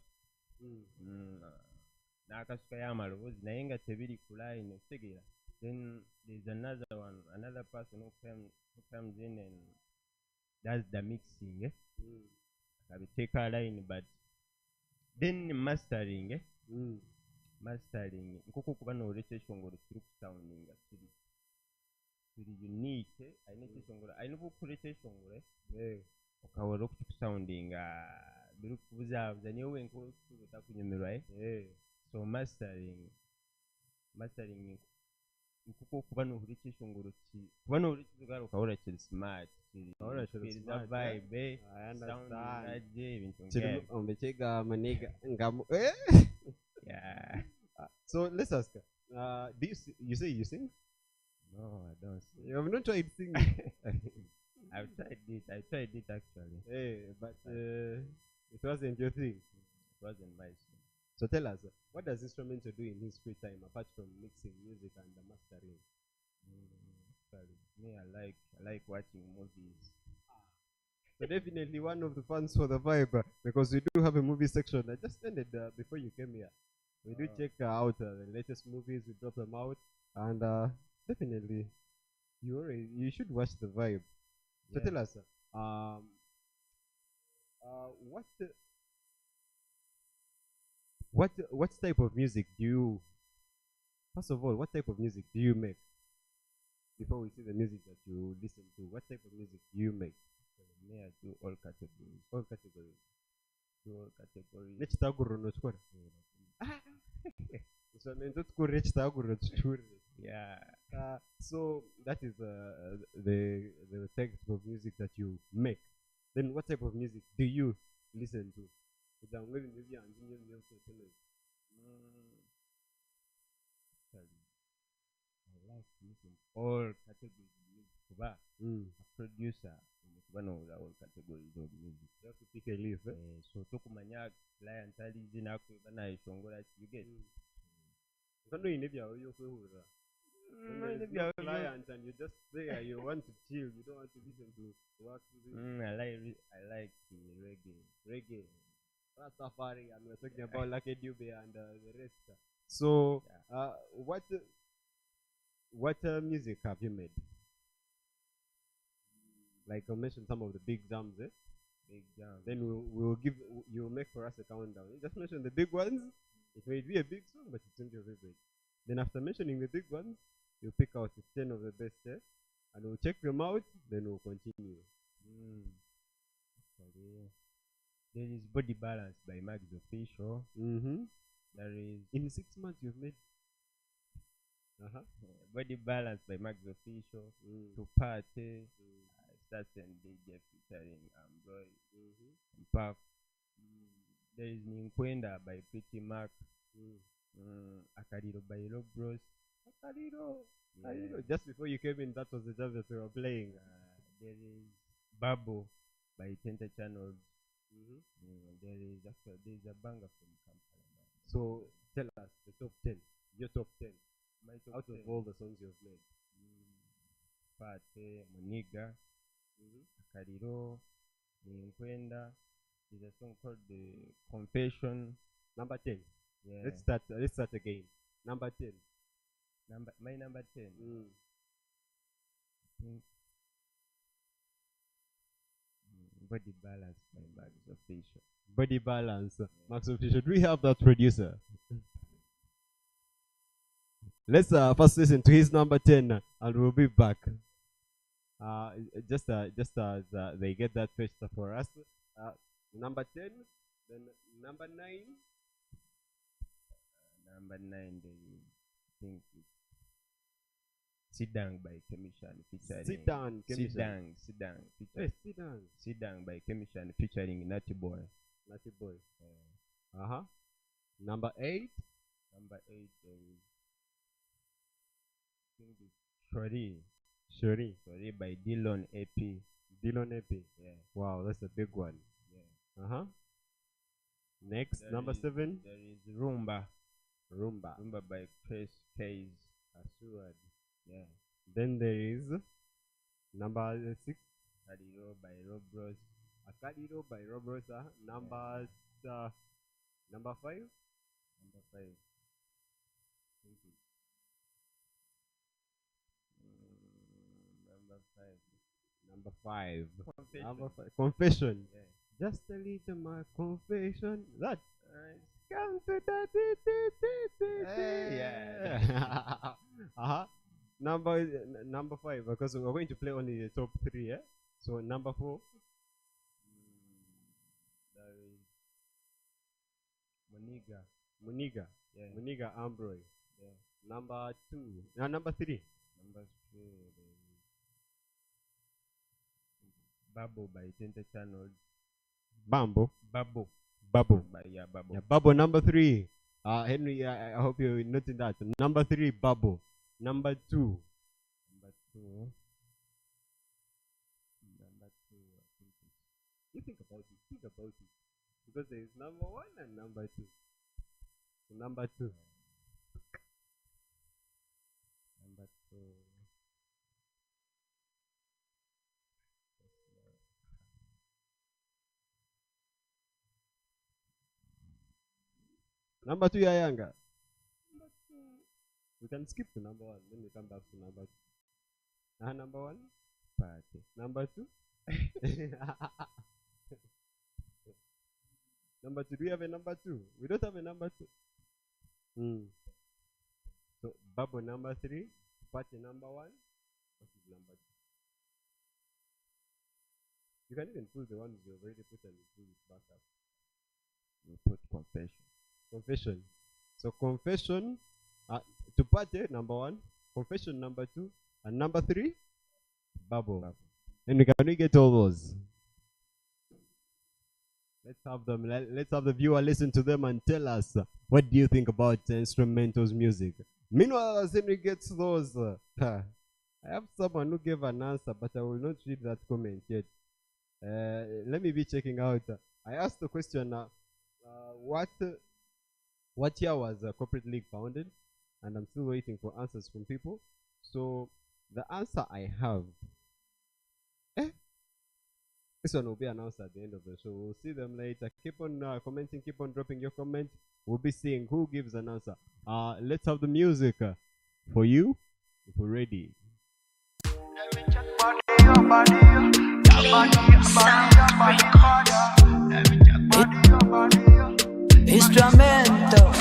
Nakasuka y'amaloboozi naye nga tebiri ku line okutegeera. Then there's another person who comes in and does the mixing. Akabiteeka line, but then mastering. Mastering nk'uko okuba n'oleka ekitongole kiri ku sounding nga kiri unique. Alina ekitongole, alina okukuleka ekitongole okawera okuti ku sounding nga biri kubuzaabuza niyo wenka otakunyumirwa. So mastering nk'uko okuba n'oleka ekitongole kuba n'oleka ekitongole okawera kiri smart, kiriza vibe, sounding ajje ebintu ng'ebyo. Ombechega maniga ngamu. Yeah. So let's ask. Do you say you sing? No, I don't sing. You have not tried singing. I tried it actually. Hey, but it wasn't your thing. It wasn't my thing. So tell us, what does Instramento do in his free time apart from mixing music and mastering? Me, I like watching movies. So definitely one of the fans for the vibe, because we do have a movie section. I just ended before you came here. We do check out the latest movies. We drop them out, and definitely you should watch the vibe. So tell us, what type of music do you? First of all, what type of music do you make? Before we see the music that you listen to, what type of music do you make? Me, I do all categories. All categories. Do all categories. Let's talk about yeah. So that is the type of music that you make. Then what type of music do you listen to? I like listening all categories of music. A producer. All categories of music. You have to pick a leaf. So tokumanya client alizi nakwe banayishongola you get. Client and you just there, you want to chill, you don't want to listen to work. I like reggae. Rastafari, and we're talking about Lucky Dube and the rest. So, what music have you made? Like I mentioned some of the big jams, Big jams. Then we'll give you'll make for us a countdown. You just mention the big ones. It may be a big song, but it's not your favorite. Then after mentioning the big ones, You pick out 10 of the best, and we'll check them out, then we'll continue. Okay. There is Body Balance by Max Official. There is In 6 months, you've made. Body Balance by Max Official. To Parte. Stats and DJ featuring Boy. Puff. There is Ninkwenda by Pretty Mac. Akariro by Rob Bros. Akariro. Just before you came in, that was the jam that we were playing. There is Babo by Tenta Channel. There is a banger from Kampala. So tell us the top 10. Your top 10. My top Out 10. of all the songs you've made. Parte, Muniga, Akariro, Ninkwenda. There's a song called The Confession. Number 10. Yeah. Let's start again. Number 10. My number 10. I think Body Balance by Max Official. Body Balance. Max Official. Do we have that producer? Let's first listen to his number 10 and we'll be back. Just as they get that fetched for us. Number 10, then number 9. Number 9, I think it's Sidang by Kemishan featuring Sidang by Kemishan featuring Natty Boy. Number 8. Number 8 is I think it's Xodie by Dillon AP. Yeah. Wow, that's a big one. Yeah. Next, number 7. There is Rumba by Chris Case. Assured. Yeah. Then there is number 6. Akariro by Rob Bros. Number 5. Number 5. Number 5. Confession. Confession. Yeah. Just a little more confession. That. Come to that. Yeah. Number 5, because we're going to play only the top 3. Yeah. So number 4. There is Muniga. Yeah. Muniga Ambroy. Yeah. Number 2. Number 3. Number 3. Babo by Tenta Channel. Babo. Yeah, Babo. Yeah, Babo number 3. Henry, I hope you're noting that. Number 3, Babo. Number 2. You think about it. Because there is number 1 and number 2. So number 2. Number 2, Yayanga. We can skip to number 1, then we come back to number 2. Number 1? Parte. Number 2? Number 2, do we have a number 2? We don't have a number 2. So, Babo number 3, Parte number 1, what is number 2? You can even pull the ones you already put and pull it back up. We put Confession. So, Confession, to Parte number 1, Confession number 2, and number 3, Babo. And can we get all those? Let's have them. Let's have the viewer listen to them and tell us what do you think about Instrumental's music. Meanwhile, as Henry gets those, I have someone who gave an answer, but I will not read that comment yet. Let me be checking out. I asked the question, what year was Corporate League founded? And I'm still waiting for answers from people. So the answer I have, this one will be announced at the end of the show. We'll see them later. Keep on commenting, keep on dropping your comment. We'll be seeing who gives an answer. Let's have the music for you if we're ready. Instramento.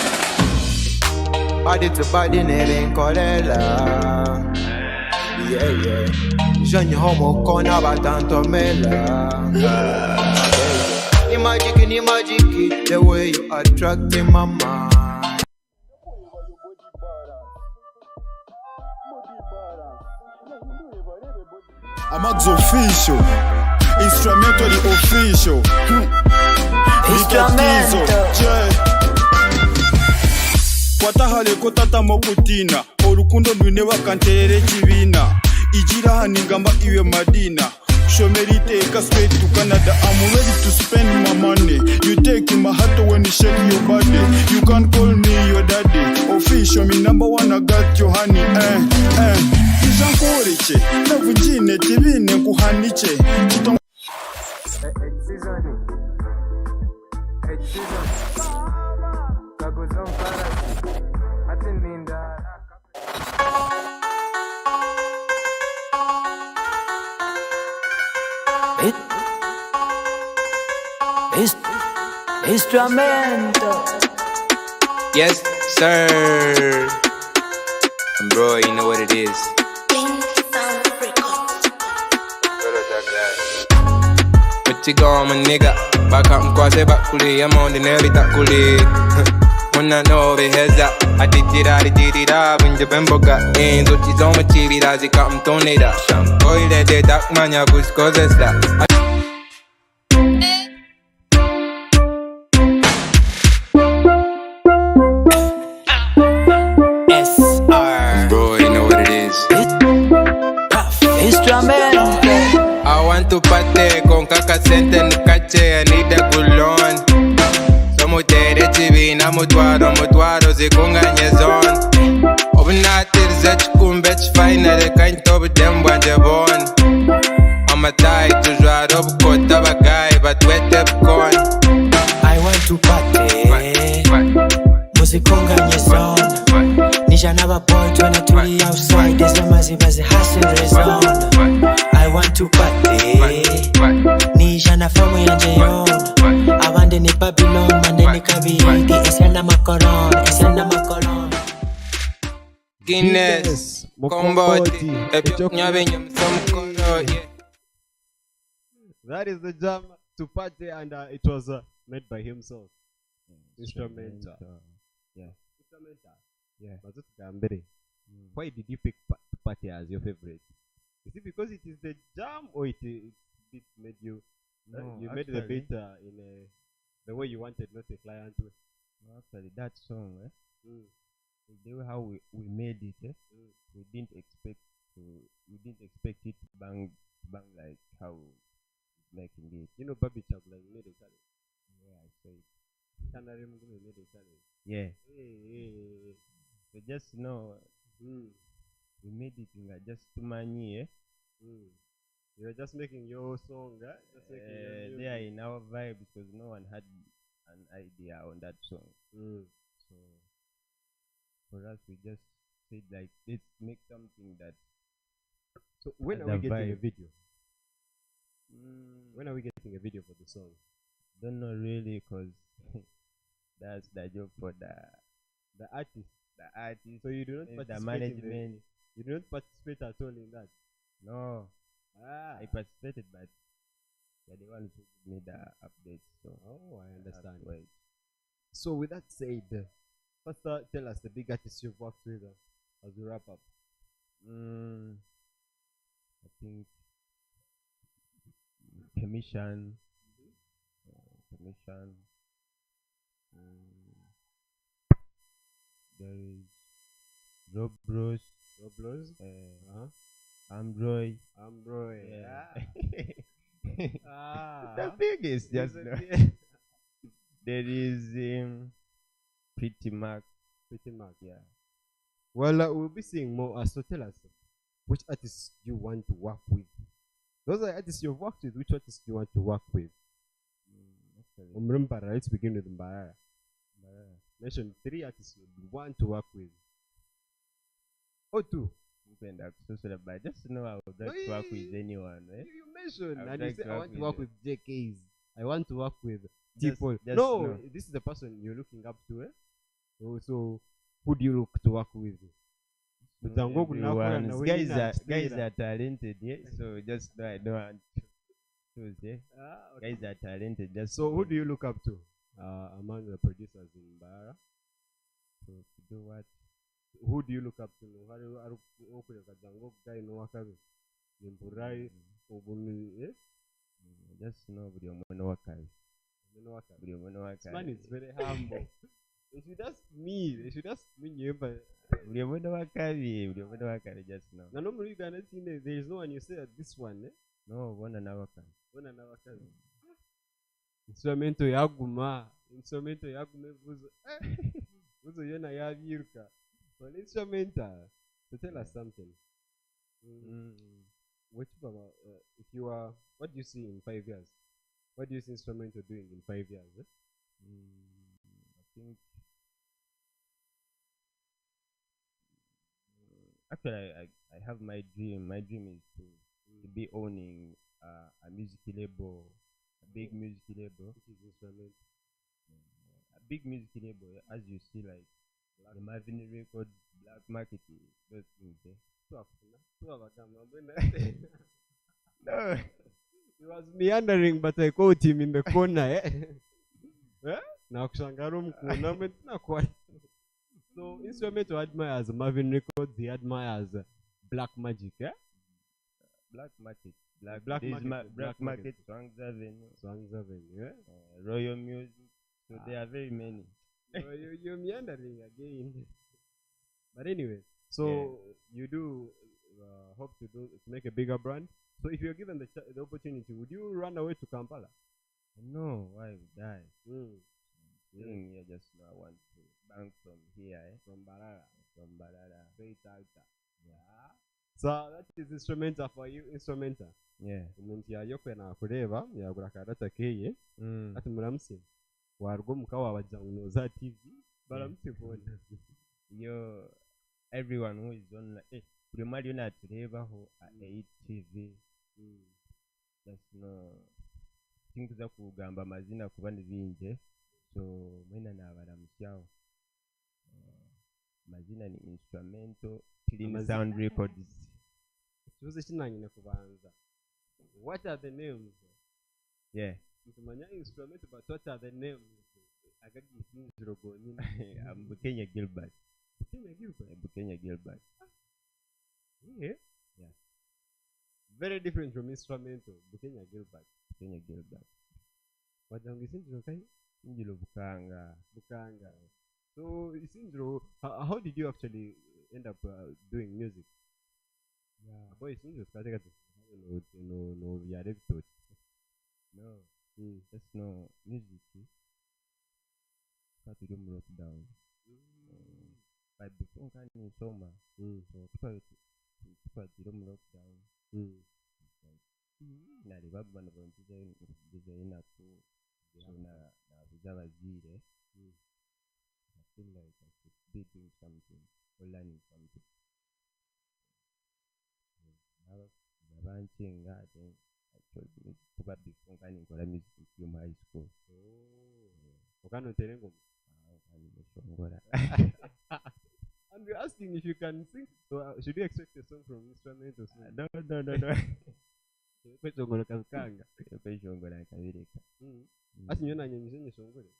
Body to body, never call it love. Je n'y homo qu'on a pas tanto mela. Ni magic, the way you attract my mind. Amax official, Instramento the official. Instramento. Kwatahale kotata mokutina, orukundo nwine wakanterere kibina. Ijira haningamba iwe madina. Shomerite eka straight to Canada. I'm ready to spend my money. You take my heart when you shake your body. You can call me your daddy. Official, me number one, I got your honey. Ijankoriche, navujine tibine kuhaniche. Instrumento. Yes, sir. And bro, you know what it is. What you got, my nigga? Back up and cross it back fully. I'm on the nerve, that fully. When I know the heads up, I did it up. When the bembo got in, so she's on my TV, as it come to need up. Some boy that they dark man, ya push cause it's that. I want to party con caca sente en cache, I need a good loan. Somos tere TV, na mutuaro, se con gañezón. Obnatir zech kun bitch fine, de kind of them when they born. I'm a tie to draw up kota bagay, but wet up corn. I want to party. Music con gañezón. Nisha never point when I to the outside. There's no massive hustle reason. I want to party. Nisha na famu ya jeyon. Awande ni Babylon, mande ni kabiti. Isiana makoron. Guinness, Komboti, Nyabin, some color. That is the jam to party, and it was made by himself. Instrumental. Yeah. Instrumental. Yeah. Why did you pick party as your favorite? Is it because it is the jam, or it made you? No, you made the beat in the way you wanted, not the client way. No, actually, that song, the way how we made it, we didn't expect it to bang like how it's making it. You know, Baby Chabla, you made a challenge. Yeah, I said. You made a challenge. Yeah. Hey. So just know, we made it in just too many, You're just making your song, right? Just making they are in our vibe because no one had an idea on that song. So for us, we just said like, let's make something that. So when are we getting a video? When are we getting a video for the song? Don't know really, cause that's the job for the artist. The artist. So you do not participate the management. You do not participate at all in that. No. I participated, but they're the ones who give me the updates. So I understand. So with that said, first tell us the big artists you've worked with as we wrap up. I think Commission. There is Robros. Ambroy. Yeah. The biggest, just now. There is Pretty Mark, yeah. Well, we'll be seeing more. So tell us, which artists do you want to work with? Those are artists you've worked with. Which artists do you want to work with? Mbara, let's begin with Mbara. Mention 3 artists you want to work with. Or 2. But just know I would like to work with anyone. You mentioned, and you say I want to work with JKs. I want to work with people. No, know. This is the person you're looking up to. So who do you look to work with? Guys are talented, yeah. So just I don't want to choose, yeah. Okay. Guys are talented. Just So who do you look up to among the producers in Bara? to do what? Who do you look up to? Guy no wakabi. Nimburai ubuni Just know buli omwe n'owakabi. no wakabi. Buli omwe n'owakabi. This man is very humble. They should ask me. Nyemba. Buli omwe n'owakabi, just know. Na normally you can see there is no one you say that this one, No, bona n'awakabi. Bona na wakabi. Instrumento yaguma vuzo. Vuzo yona yabiruka. Well, instrumental. So tell us something. What if you are, what do you see in 5 years? What do you see instrumental doing in 5 years? I think actually I have my dream. My dream is to be owning a music label, a big music label. Which is instrument. A big music label, as you see, like the Marvin Record, Black Market, those things. No. He was meandering, but I caught him in the corner. Now, so Instrumento admires Marvin Records, he admires Black Magic, Black Market, Black Market, Swang's Avenue, Royal Royal Music. So there are very many. You're meandering again. But anyway, so you do hope to make a bigger brand. So if you're given the opportunity, would you run away to Kampala? No, why would I? Staying here, just now I want to bank from here, from Barara. Straight out. Yeah. So that is instrumental for you, instrumental. Yeah. Umuntu yayokwe na kureba yagura kadata keye ati muramutse warwo mukawa bajyango za TV baramutibona. Yo, everyone who is on buri mali yona turebaho EYIT TV. Just no tinkuza kugamba amazina kuba nibinje. So mwena nabaramusyaho. Mazina ni Instramento Clean Sound Records. Tuze kinanyine kubanza. What are the names? Yeah. Mtumanya Instrumento, but what are the names? Agagisinziro gonyine. I'm Bukenya Gilbert. Bukenya Gilbert. Yeah. Yeah. Very different from Instrumento. Bukenya Gilbert. Wajangisinziro kai? Injilo Bukanga. So Isinziro, how did you actually end up doing music? Yeah. Boy, Isinziro katika no yarekto. No. Just no music. Started to wrote down. By before can you soma. So people didn't wrote down. Na ribabu bana design to so na vijana zile. I feel like I should be doing something or learning something. Then I told me probably before music in high school. And we're asking if you can sing. So should we expect a song from Instrumento? No. Kwechongora kazikanga. Kwechongora kabireka. Asi nyona nyenyeshe shongore.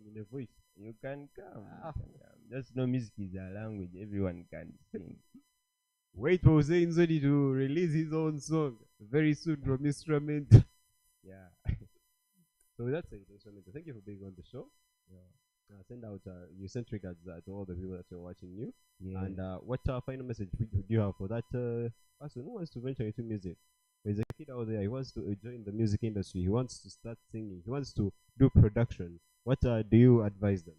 In a voice. You can come. Just no music is a language everyone can sing. Wait for Hussein Xodie to release his own song very soon from Instrumento. Yeah. So that's it, Instrumento. Thank you for being on the show. Yeah. Send out you send regards to all the people that are watching you. Yeah. And what final message would you have for that person who wants to venture into music? There's a kid out there, he wants to join the music industry, he wants to start singing, he wants to do production. What do you advise them?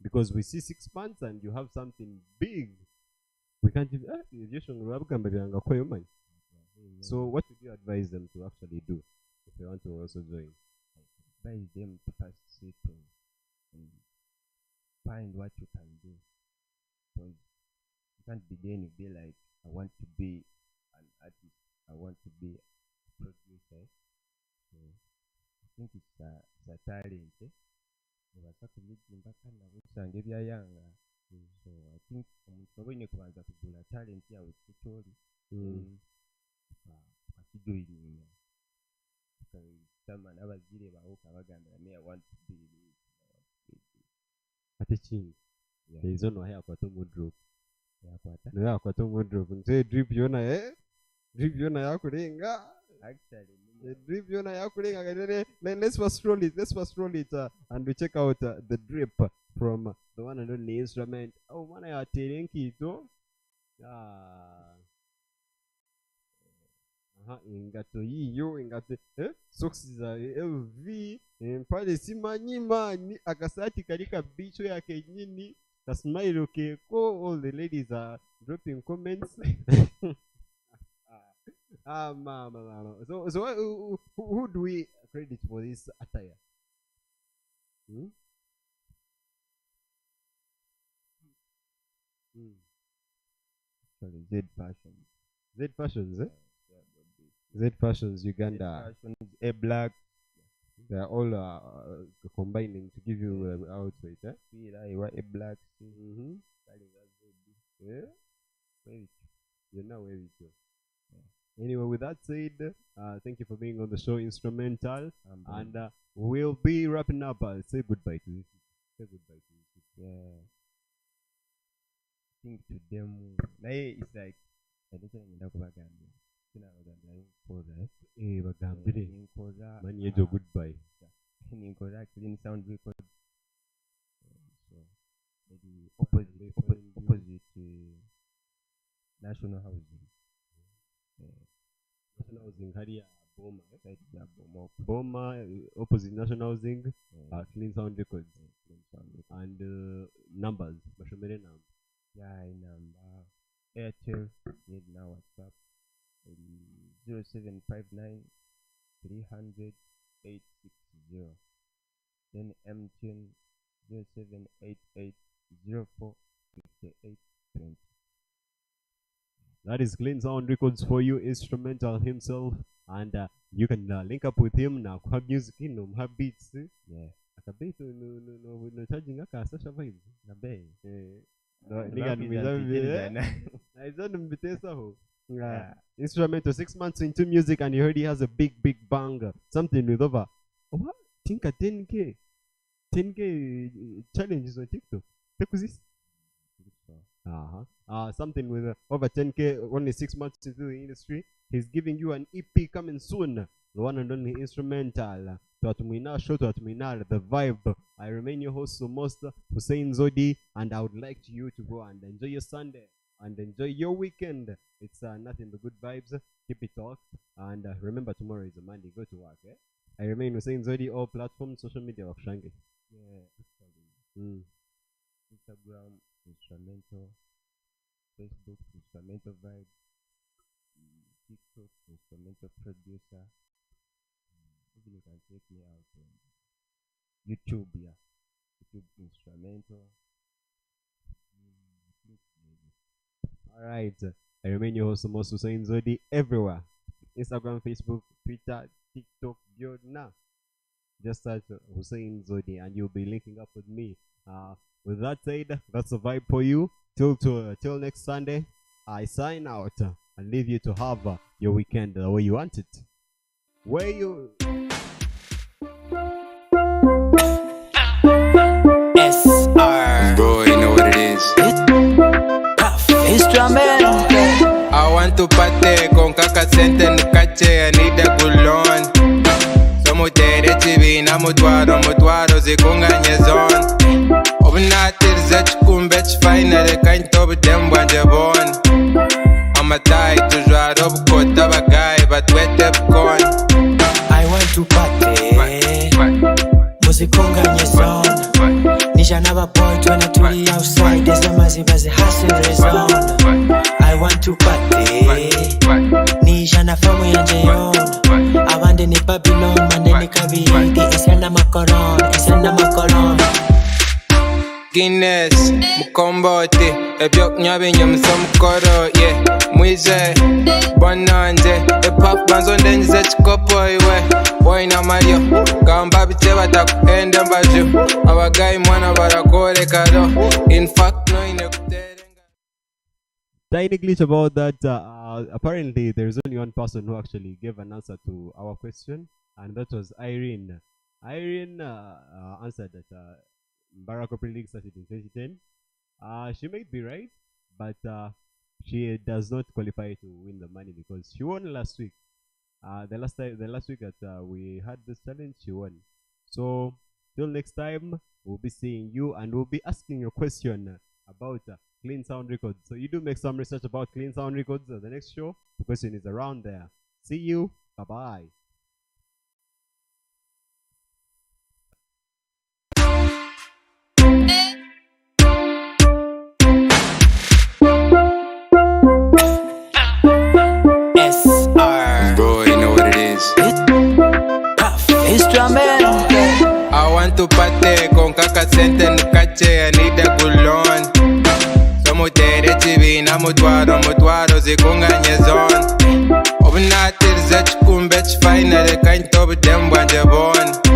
Because we see 6 months and you have something big. We can't even so what would you advise them to actually do if they want to also join? Advise them to first sit and find what you can do. Because you can't begin to be like, I want to be an artist, I want to be a producer. So I think it's a talent. So I think omuntu kubanza kugula talent yawe kitoli akijoyininga sama n'abazire bawo kabagambira me I want to be this. Ate chini izo no haya kwa tomu drop no ya kwa tomu drop nze drip yona drip yona yakurenga Actually drip yona yakurenga. Let's first roll it and we check out the drip from the one and only Instrument. Oh mana ya terenki to ingato yiyo ingato socks za LV pale simanyima ni akasati kalika bicho yake nyini ka smile keko. All the ladies are dropping comments. Mama. So who do we credit for this attire? Sorry, Z Fashions, Z Fashions Uganda. A black. They are all combining to give you outfit. A black. You know where we go. Anyway, with that said, thank you for being on the show, Instrumental, and we'll be wrapping up. Say goodbye to you. Say goodbye to you. Yeah. I think to them, it's like I don't know about Gambia. Mani yejo goodbye. In Korea, clean sound record. So maybe opposite national housing. National housing Haria Boma opposite national housing. Clean sound records and numbers. Yeah, number Airtel need now WhatsApp 0759 300 860. Then MTN 0788 04 5820. That is Clean Sound Records for you, Instrumental himself, and you can link up with him now. Have music in them, have beats. Yeah. Akabit no charging aka sasha vibes. Na bay. Instrumental 6 months into music and you heard he has a big bang. Something with over what? Think a 10k challenges on TikTok. Take this. Something with over 10k only 6 months into the industry. He's giving you an EP coming soon. The one and only Instrumental. Tuatumina show Tuatumina the vibe. I remain your host, most Hussein Xodie, and I would like you to go and enjoy your Sunday and enjoy your weekend. It's nothing but good vibes. Keep it talked, and remember tomorrow is a Monday. Go to work. I remain Hussein Xodie, all platforms, social media of Shanghai. Yeah, Instagram, Instrumental, Facebook, Instrumental Vibe, TikTok, Instrumental Producer. Even you can check me out on YouTube, YouTube Instrumental. Alright, I remain your host, most Hussein Xodie, everywhere. Instagram, Facebook, Twitter, TikTok, now. Just search Hussein Xodie and you'll be linking up with me. With that said, that's a vibe for you. Till next Sunday, I sign out and leave you to have your weekend the way you want it. Where you SR. Bro, you know what it is. Instramento. I want to party con kaka sente nukache. I need a good loan. Somutere chivina mutwaro zikunganye zone. Obnatir zechkumbe chfinale kain top dem wanje bon. I'm a tie to draw up kota bagay but wet up con. I want to party. Muzikunganye zone. Nisha never point when I tuli outside. There's a massive hustle zone. I want to party. Nisha na famu yanje yon. Abande ni Babylon, mande ni kabiriti. Isenda makoron. Guinness, Mukombote, Ebyok nyabinye msomkoro, yeah. Mwize, bonanje. Epaf banzonde njize chikopo iwe. Boy na Mario, kamba biche batakuhenda mbaju. Abagayi mwana barakore kado. In fact, no inekuterenga. Tiny glitch about that. Apparently, there's only one person who actually gave an answer to our question, and that was Irene. Irene answered that Barack Obama League started in 2010. She might be right, but she does not qualify to win the money because she won last week. The last week that we had this challenge, she won. So till next time, we'll be seeing you and we'll be asking you a question about Clean Sound Records. So you do make some research about Clean Sound Records. The next show, the question is around there. See you. Bye bye. I want to party con kaka sente nukache I need a gulon. Somo tere chibi na mutwaro zikunganye zone. Obnatir zech kumbech final kind of them wanje bon.